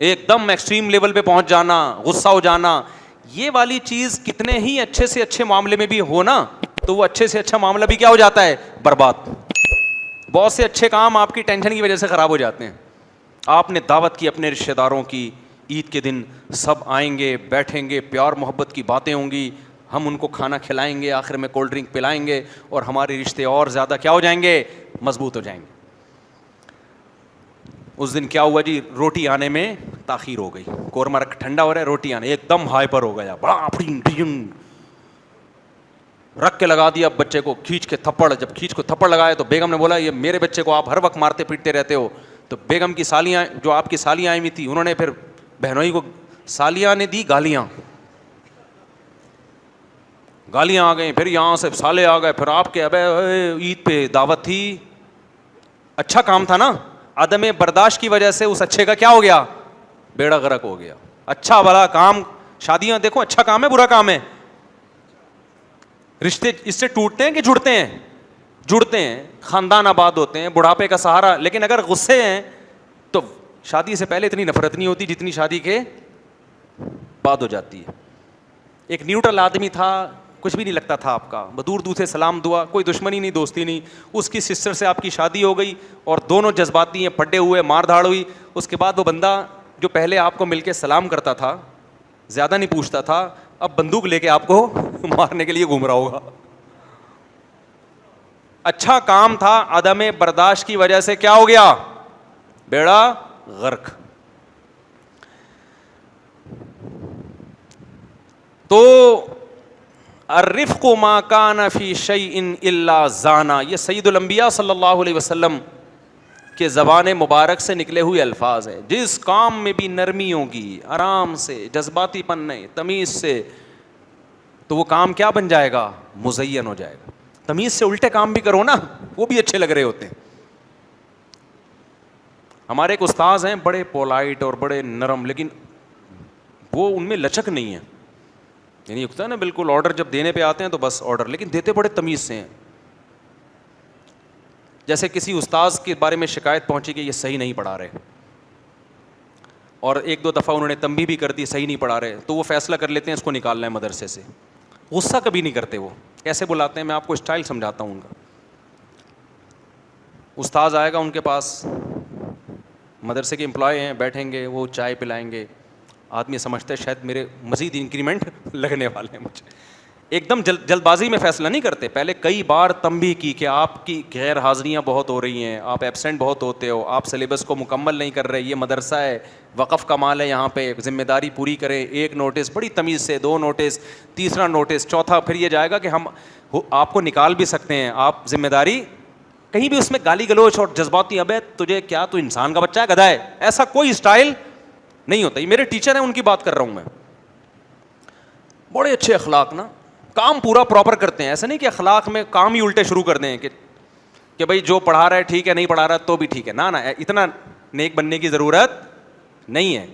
ایک دم ایکسٹریم لیول پہ پہنچ جانا, غصہ ہو جانا, یہ والی چیز کتنے ہی اچھے سے اچھے معاملے میں بھی ہو نا, تو وہ اچھے سے اچھا معاملہ بھی کیا ہو جاتا ہے, برباد. بہت سے اچھے کام آپ کی ٹینشن کی وجہ سے خراب ہو جاتے ہیں. آپ نے دعوت کی اپنے رشتہ داروں کی, عید کے دن سب آئیں گے, بیٹھیں گے, پیار محبت کی باتیں ہوں گی, ہم ان کو کھانا کھلائیں گے, آخر میں کولڈ ڈرنک پلائیں گے, اور ہمارے رشتے اور زیادہ کیا ہو جائیں گے, مضبوط ہو جائیں گے. اس دن کیا ہوا جی, روٹی آنے میں تاخیر ہو گئی, قورمہ ٹھنڈا ہو رہا ہے, روٹی آنے ایک دم ہائپر ہو گیا, بڑا رکھ کے لگا دیا بچے کو, کھینچ کے تھپڑ. جب کھینچ کو تھپڑ لگایا تو بیگم نے بولا یہ میرے بچے کو آپ ہر وقت مارتے پیٹتے رہتے ہو. تو بیگم کی سالیاں, جو آپ کی سالیاں آئی ہوئی تھی, انہوں نے پھر بہنوئی کو, سالیاں نے دی گالیاں, گالیاں آ گئیں, پھر یہاں سے سالے آ گئے, پھر آپ کے ابے عید پہ دعوت تھی, اچھا کام تھا نا, عدم برداشت کی وجہ سے اس اچھے کا کیا ہو گیا, بیڑا غرق ہو گیا. اچھا بڑا کام, شادیاں دیکھو اچھا کام ہے برا کام ہے, رشتے اس سے ٹوٹتے ہیں کہ جڑتے ہیں, جڑتے ہیں, خاندان آباد ہوتے ہیں, بڑھاپے کا سہارا. لیکن اگر غصے ہیں تو شادی سے پہلے اتنی نفرت نہیں ہوتی جتنی شادی کے بعد ہو جاتی ہے. ایک نیوٹرل آدمی تھا, کچھ بھی نہیں لگتا تھا آپ کا, دور دور سے سلام دعا, کوئی دشمنی نہیں دوستی نہیں. اس کی سسٹر سے آپ کی شادی ہو گئی اور دونوں جذباتی ہیں, پھڈے ہوئے, مار دھاڑ ہوئی. اس کے بعد وہ بندہ جو پہلے آپ کو مل کے سلام کرتا تھا, زیادہ نہیں پوچھتا تھا, اب بندوق لے کے آپ کو مارنے کے لیے گھوم رہا ہوگا. اچھا کام تھا, عدم برداشت کی وجہ سے کیا ہو گیا, بیڑا غرق. تو الرفق ما کان فی شیء الا زانا, یہ سید الانبیاء صلی اللہ علیہ وسلم کے زبان مبارک سے نکلے ہوئے الفاظ ہیں. جس کام میں بھی نرمی ہوگی, آرام سے, جذباتی پن نہیں, تمیز سے, تو وہ کام کیا بن جائے گا, مزین ہو جائے گا. تمیز سے الٹے کام بھی کرو نا, وہ بھی اچھے لگ رہے ہوتے ہیں. ہمارے ایک استاذ ہیں, بڑے پولائٹ اور بڑے نرم, لیکن وہ ان میں لچک نہیں ہے. یعنی ہوتا ہے نا بالکل آرڈر جب دینے پہ آتے ہیں تو بس آرڈر, لیکن دیتے بڑے تمیز سے ہیں. جیسے کسی استاذ کے بارے میں شکایت پہنچی کہ یہ صحیح نہیں پڑھا رہے, اور ایک دو دفعہ انہوں نے تنبیہ بھی کر دی صحیح نہیں پڑھا رہے, تو وہ فیصلہ کر لیتے ہیں اس کو نکالنا ہے مدرسے سے. غصہ کبھی نہیں کرتے. وہ کیسے بلاتے ہیں, میں آپ کو اسٹائل سمجھاتا ہوں ان کا. استاذ آئے گا ان کے پاس, مدرسے کے امپلائی ہیں, بیٹھیں گے, وہ چائے پلائیں گے. آدمی سمجھتا ہے شاید میرے مزید انکریمنٹ لگنے والے ہیں مجھے. ایک دم جلد بازی میں فیصلہ نہیں کرتے, پہلے کئی بار تنبیہ کی کہ آپ کی غیر حاضریاں بہت ہو رہی ہیں, آپ ایبسینٹ بہت ہوتے ہو, آپ سلیبس کو مکمل نہیں کر رہے, یہ مدرسہ ہے, وقف کا مال ہے, یہاں پہ ذمہ داری پوری کریں. ایک نوٹس بڑی تمیز سے, دو نوٹس, تیسرا نوٹس, چوتھا, پھر یہ جائے گا کہ ہم آپ کو نکال بھی سکتے ہیں, آپ ذمہ داری. کہیں بھی اس میں گالی گلوچ اور جذباتی, ابے تجھے کیا, تو انسان کا بچہ ہے, گدھا ہے, ایسا کوئی اسٹائل نہیں ہوتا. یہ میرے ٹیچر ہیں, ان کی بات کر رہا ہوں میں. بڑے اچھے اخلاق نا, کام پورا پراپر کرتے ہیں. ایسا نہیں کہ اخلاق میں کام ہی الٹے شروع کر دیں کہ بھائی جو پڑھا رہا ہے ٹھیک ہے, نہیں پڑھا رہا تو بھی ٹھیک ہے. نا, اتنا نیک بننے کی ضرورت نہیں ہے.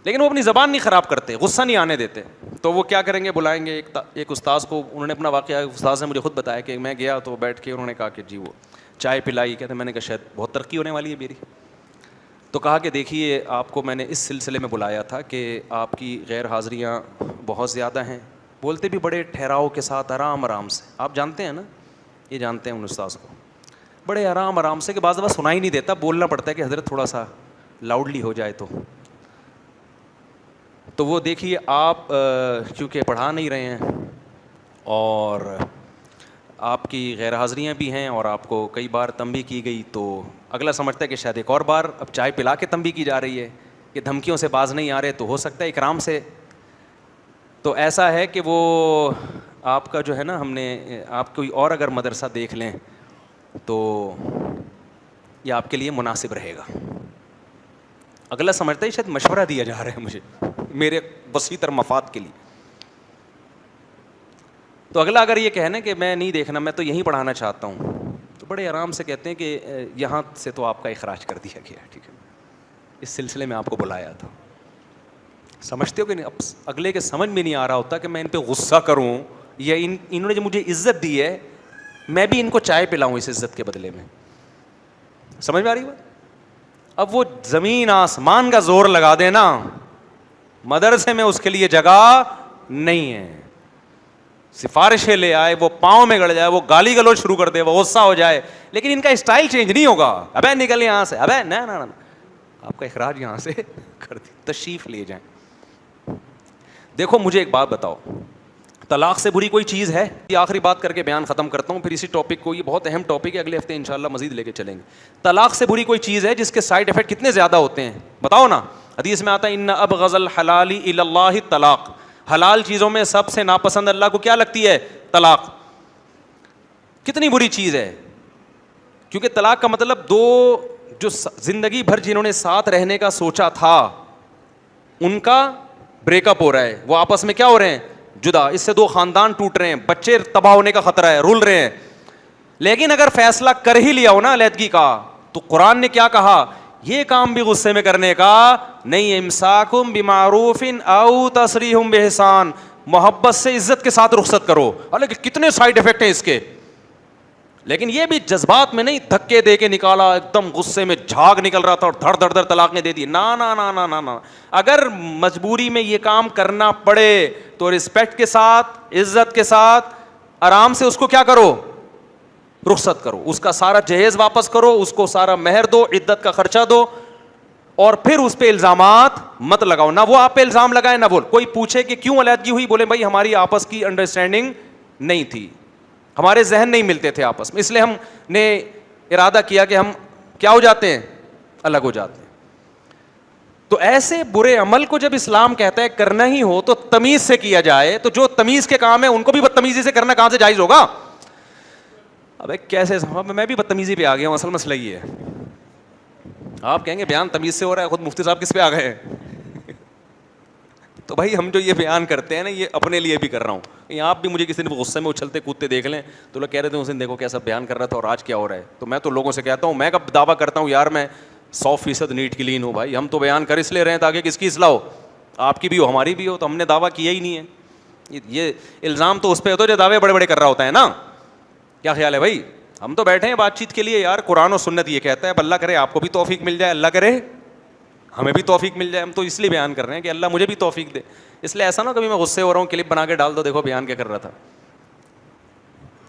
لیکن وہ اپنی زبان نہیں خراب کرتے, غصہ نہیں آنے دیتے. تو وہ کیا کریں گے, بلائیں گے ایک استاذ کو. انہوں نے اپنا واقعہ, استاذ نے مجھے خود بتایا کہ میں گیا تو بیٹھ کے انہوں نے کہا کہ جی وہ چائے پلائی. کہتے میں نے کہا شاید بہت ترقی ہونے والی ہے میری. تو کہا کہ دیکھیے آپ کو میں نے اس سلسلے میں بلایا تھا کہ آپ کی غیر حاضریاں بہت زیادہ ہیں. بولتے بھی بڑے ٹھہراؤ کے ساتھ, آرام آرام سے. آپ جانتے ہیں نا, یہ جانتے ہیں ان استاذ کو, بڑے آرام آرام سے, کہ بعض دفعہ سنائی نہیں دیتا, بولنا پڑتا ہے کہ حضرت تھوڑا سا لاؤڈلی ہو جائے. تو وہ دیکھیے آپ چونکہ پڑھا نہیں رہے ہیں اور آپ کی غیر حاضریاں بھی ہیں اور آپ کو کئی بار تنبیہ کی گئی, تو اگلا سمجھتا ہے کہ شاید ایک اور بار اب چائے پلا کے تنبیہ کی جا رہی ہے, کہ دھمکیوں سے باز نہیں آ رہے, تو ہو سکتا ہے اکرام سے. تو ایسا ہے کہ وہ آپ کا جو ہے نا, ہم نے آپ کوئی اور اگر مدرسہ دیکھ لیں تو یہ آپ کے لیے مناسب رہے گا. اگلا سمجھتا ہے شاید مشورہ دیا جا رہا ہے مجھے میرے وسیع تر مفاد کے لیے. تو اگلا اگر یہ کہنا کہ میں نہیں دیکھنا, میں تو یہیں پڑھانا چاہتا ہوں, تو بڑے آرام سے کہتے ہیں کہ یہاں سے تو آپ کا اخراج کر دیا گیا, ٹھیک ہے, اس سلسلے میں آپ کو بلایا تھا. سمجھتے ہو کہ نہیں؟ اب اگلے کے سمجھ میں نہیں آ رہا ہوتا کہ میں ان پہ غصہ کروں یا انہوں نے جو مجھے عزت دی ہے میں بھی ان کو چائے پلاؤں اس عزت کے بدلے میں. سمجھ میں آ رہی بات؟ اب وہ زمین آسمان کا زور لگا دینا, مدرسے میں اس کے لیے جگہ نہیں ہے. سفارشیں لے آئے, وہ پاؤں میں گڑ جائے, وہ گالی گلوچ شروع کر دے, وہ غصہ ہو جائے, لیکن ان کا اسٹائل چینج نہیں ہوگا. ابے نکل یہاں سے, ابے نہ, آپ کا اخراج یہاں سے کر دی, تشریف لے جائیں. دیکھو مجھے ایک بات بتاؤ, طلاق سے بری کوئی چیز ہے؟ یہ آخری بات کر کے بیان ختم کرتا ہوں, پھر اسی ٹاپک کو, یہ بہت اہم ٹاپک ہے, اگلے ہفتے انشاءاللہ مزید لے کے چلیں گے. طلاق سے بری کوئی چیز ہے جس کے سائڈ افیکٹ کتنے زیادہ ہوتے ہیں بتاؤ نا. حدیث میں آتا ہے ان ابغض الحلال الی اللہ الطلاق, حلال چیزوں میں سب سے ناپسند اللہ کو کیا لگتی ہے؟ طلاق. کتنی بری چیز ہے, کیونکہ طلاق کا مطلب دو جو زندگی بھر جنہوں نے ساتھ رہنے کا سوچا تھا ان کا بریک اپ ہو رہا ہے, وہ آپس میں کیا ہو رہے ہیں؟ جدا. اس سے دو خاندان ٹوٹ رہے ہیں, بچے تباہ ہونے کا خطرہ ہے, رول رہے ہیں. لیکن اگر فیصلہ کر ہی لیا ہو نا علیحدگی کا, تو قرآن نے کیا کہا؟ یہ کام بھی غصے میں کرنے کا نہیں. امساکم بمعروف او تسریح باحسان, محبت سے عزت کے ساتھ رخصت کرو. حالانکہ کتنے سائڈ افیکٹ ہیں اس کے, لیکن یہ بھی جذبات میں نہیں دھکے دے کے نکالا, ایک دم غصے میں جھاگ نکل رہا تھا اور دھڑ دھڑ دھڑ طلاقیں دے دی. نا. اگر مجبوری میں یہ کام کرنا پڑے تو رسپیکٹ کے ساتھ, عزت کے ساتھ, آرام سے اس کو کیا کرو؟ رخصت کرو. اس کا سارا جہیز واپس کرو, اس کو سارا مہر دو, عدت کا خرچہ دو, اور پھر اس پہ الزامات مت لگاؤ. نہ وہ آپ پہ الزام لگائے, نہ کوئی پوچھے کہ کیوں علیحدگی ہوئی, بولے بھائی ہماری آپس کی انڈرسٹینڈنگ نہیں تھی, ہمارے ذہن نہیں ملتے تھے آپس میں, اس لیے ہم نے ارادہ کیا کہ ہم کیا ہو جاتے ہیں؟ الگ ہو جاتے ہیں. تو ایسے برے عمل کو جب اسلام کہتا ہے کرنا ہی ہو تو تمیز سے کیا جائے, تو جو تمیز کے کام ہے ان کو بھی بدتمیزی سے کرنا کہاں سے جائز ہوگا؟ ابے کیسے, میں بھی بدتمیزی پہ آ گیا ہوں, اصل مسئلہ یہ ہے. آپ کہیں گے بیان تمیز سے ہو رہا ہے, خود مفتی صاحب کس پہ آ گئے ہیں؟ تو بھائی ہم جو یہ بیان کرتے ہیں نا, یہ اپنے لیے بھی کر رہا ہوں. یہ آپ بھی مجھے کسی دن غصے میں اچھلتے کودتے دیکھ لیں تو لوگ کہہ رہے تھے اس دن دیکھو کیسا بیان کر رہا تھا اور آج کیا ہو رہا ہے. تو میں تو لوگوں سے کہتا ہوں, میں کب دعویٰ کرتا ہوں یار میں 100% نیٹ کلین ہوں. بھائی ہم تو بیان کر اس لیے رہے ہیں تاکہ کس کی اصلاح ہو, آپ کی بھی ہو, ہماری بھی ہو. تو ہم نے دعویٰ کیا ہی نہیں ہے. یہ الزام تو اس پہ ہوتا ہے جو دعوے بڑے بڑے کر رہا ہوتا ہے نا. کیا خیال ہے بھائی؟ ہم تو بیٹھے ہیں بات چیت کے لیے یار, قرآن و سنت یہ کہتا ہے, اب اللہ کرے آپ کو بھی توفیق مل جائے, اللہ کرے ہمیں بھی توفیق مل جائے. ہم تو اس لیے بیان کر رہے ہیں کہ اللہ مجھے بھی توفیق دے. اس لیے ایسا نہ کبھی میں غصے ہو رہا ہوں کلپ بنا کے ڈال دو دیکھو بیان کیا کر رہا تھا.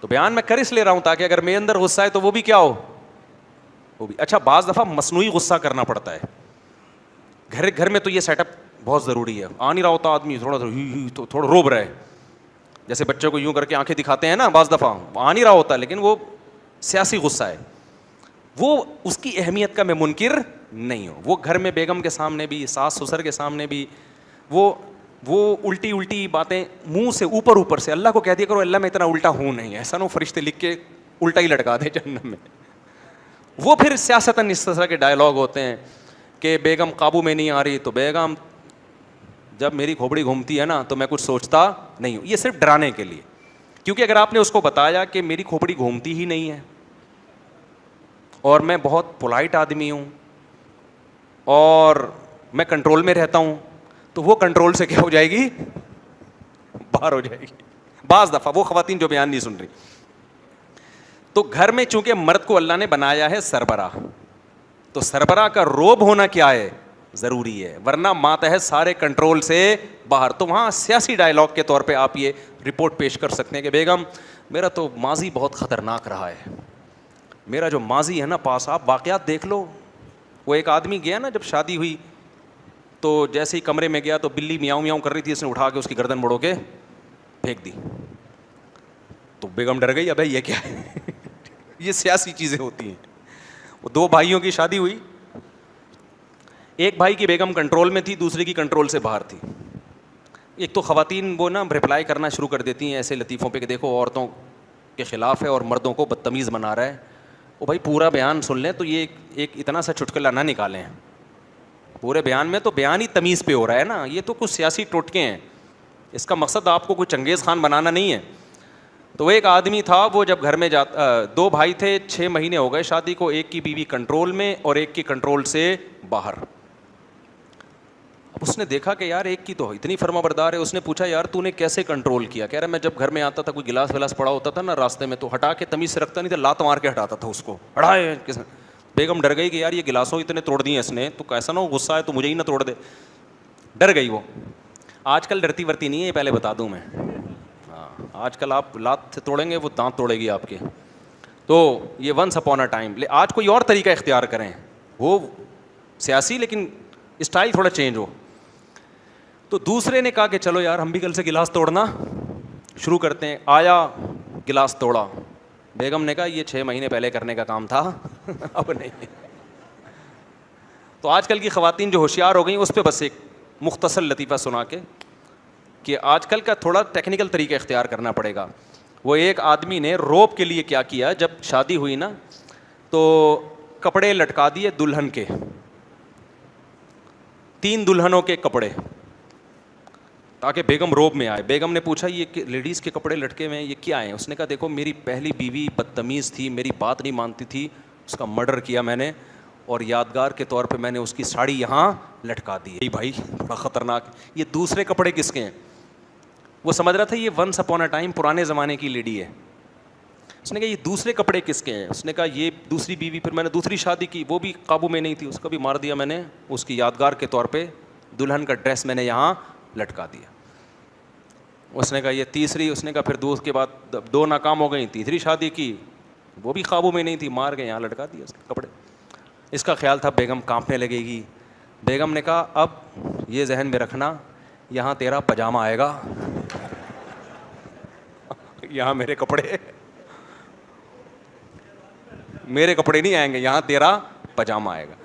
تو بیان میں کر اس لیے رہا ہوں تاکہ اگر میرے اندر غصہ ہے تو وہ بھی کیا ہو, وہ بھی. اچھا بعض دفعہ مصنوعی غصہ کرنا پڑتا ہے گھر میں, تو یہ سیٹ اپ بہت ضروری ہے. آ نہیں رہا ہوتا آدمی, تھوڑا روب رہا ہے, جیسے بچوں کو یوں کر کے آنکھیں دکھاتے ہیں نا, بعض دفعہ آ نہیں رہا ہوتا لیکن وہ سیاسی غصہ ہے. وہ اس کی اہمیت کا میں منکر نہیں ہوں. وہ گھر میں بیگم کے سامنے بھی, ساس سسر کے سامنے بھی, وہ الٹی باتیں منہ سے اوپر سے اللہ کو کہہ دیا کرو اللہ میں اتنا الٹا ہوں نہیں, ایسا نہ فرشتے لکھ کے الٹا ہی لٹکا دے جہنم میں. وہ پھر سیاستاً اس طرح کے ڈائلاگ ہوتے ہیں کہ بیگم قابو میں نہیں آ رہی, تو بیگم جب میری کھوپڑی گھومتی ہے نا تو میں کچھ سوچتا نہیں ہوں. یہ صرف ڈرانے کے لیے, کیونکہ اگر آپ نے اس کو بتایا کہ میری کھوپڑی گھومتی ہی نہیں ہے اور میں بہت پولائٹ آدمی ہوں اور میں کنٹرول میں رہتا ہوں, تو وہ کنٹرول سے کیا ہو جائے گی؟ باہر ہو جائے گی. بعض دفعہ وہ خواتین جو بیان نہیں سن رہی. تو گھر میں چونکہ مرد کو اللہ نے بنایا ہے سربراہ, تو سربراہ کا روب ہونا کیا ہے؟ ضروری ہے, ورنہ ماتحت سارے کنٹرول سے باہر. تو وہاں سیاسی ڈائلاگ کے طور پہ آپ یہ رپورٹ پیش کر سکتے ہیں کہ بیگم میرا تو ماضی بہت خطرناک رہا ہے, میرا جو ماضی ہے نا پاس, آپ واقعات دیکھ لو. وہ ایک آدمی گیا نا جب شادی ہوئی, تو جیسے ہی کمرے میں گیا تو بلی میاؤں میاؤں کر رہی تھی, اس نے اٹھا کے اس کی گردن مڑو کے پھینک دی. تو بیگم ڈر گئی, ابے یہ کیا ہے؟ یہ سیاسی چیزیں ہوتی ہیں. وہ دو بھائیوں کی شادی ہوئی, ایک بھائی کی بیگم کنٹرول میں تھی, دوسرے کی کنٹرول سے باہر تھی. ایک تو خواتین وہ نا رپلائی کرنا شروع کر دیتی ہیں ایسے لطیفوں پہ کہ دیکھو عورتوں کے خلاف ہے اور مردوں کو بدتمیز بنا رہا ہے. وہ بھائی پورا بیان سن لیں تو یہ ایک اتنا سا چٹکلا نہ نکالیں. پورے بیان میں تو بیان ہی تمیز پہ ہو رہا ہے نا, یہ تو کچھ سیاسی ٹوٹکے ہیں. اس کا مقصد آپ کو کوئی چنگیز خان بنانا نہیں ہے. تو ایک آدمی تھا, وہ جب گھر میں جاتا, 2 بھائی تھے, 6 مہینے ہو گئے شادی کو, ایک کی بیوی کنٹرول میں اور ایک کی کنٹرول سے باہر. اب اس نے دیکھا کہ یار ایک کی تو اتنی فرما بردار ہے. اس نے پوچھا یار تو نے کیسے کنٹرول کیا؟ کہہ رہا میں جب گھر میں آتا تھا, کوئی گلاس ولاس پڑا ہوتا تھا نا راستے میں, تو ہٹا کے تمیز سے رکھتا نہیں تھا, لات مار کے ہٹاتا تھا اس کو. ہٹائے کس نے؟ بیگم ڈر گئی کہ یار یہ گلاسوں اتنے توڑ دیے اس نے, تو کیسا نہ ہو غصہ ہے تو مجھے ہی نہ توڑ دے. ڈر گئی وہ. آج کل ڈرتی ورتی نہیں ہے, یہ پہلے بتا دوں میں. ہاں, آج کل آپ لات سے توڑیں گے وہ دانت توڑے گی آپ کے. تو یہ ونس اپون اے ٹائم. آج کوئی اور طریقہ اختیار کریں, وہ سیاسی لیکن اسٹائل تھوڑا چینج ہو. تو دوسرے نے کہا کہ چلو یار ہم بھی کل سے گلاس توڑنا شروع کرتے ہیں. آیا گلاس توڑا. بیگم نے کہا یہ 6 مہینے پہلے کرنے کا کام تھا, اب نہیں. تو آج کل کی خواتین جو ہوشیار ہو گئیں, اس پہ بس ایک مختصر لطیفہ سنا کے کہ آج کل کا تھوڑا ٹیکنیکل طریقہ اختیار کرنا پڑے گا. وہ ایک آدمی نے روب کے لیے کیا کیا, جب شادی ہوئی نا تو کپڑے لٹکا دیے دلہن کے, 3 دلہنوں کے کپڑے, تاکہ بیگم روب میں آئے. بیگم نے پوچھا یہ لیڈیز کے کپڑے لٹکے ہوئے ہیں, یہ کیا ہیں؟ اس نے کہا دیکھو میری پہلی بیوی بدتمیز تھی, میری بات نہیں مانتی تھی, اس کا مرڈر کیا میں نے, اور یادگار کے طور پہ میں نے اس کی ساڑی یہاں لٹکا دی. بھائی بڑا خطرناک. یہ دوسرے کپڑے کس کے ہیں؟ وہ سمجھ رہا تھا یہ ونس اپون اے ٹائم پرانے زمانے کی لیڈی ہے. اس نے کہا یہ دوسرے کپڑے کس کے ہیں؟ اس نے کہا یہ دوسری بیوی, پھر میں نے دوسری شادی کی, وہ بھی قابو میں نہیں تھی, اس کو بھی مار دیا میں نے, اس کی یادگار کے طور پہ دلہن کا ڈریس میں نے یہاں لٹکا دیا. اس نے کہا یہ تیسری. اس نے کہا پھر 2 کے بعد 2 ناکام ہو گئیں, تیسری شادی کی, وہ بھی قابو میں نہیں تھی, مار کے یہاں لٹکا دیا اس کے کپڑے. اس کا خیال تھا بیگم کانپنے لگے گی. بیگم نے کہا اب یہ ذہن میں رکھنا, یہاں تیرا پاجامہ آئے گا, یہاں میرے کپڑے نہیں آئیں گے, یہاں تیرا پاجامہ آئے گا.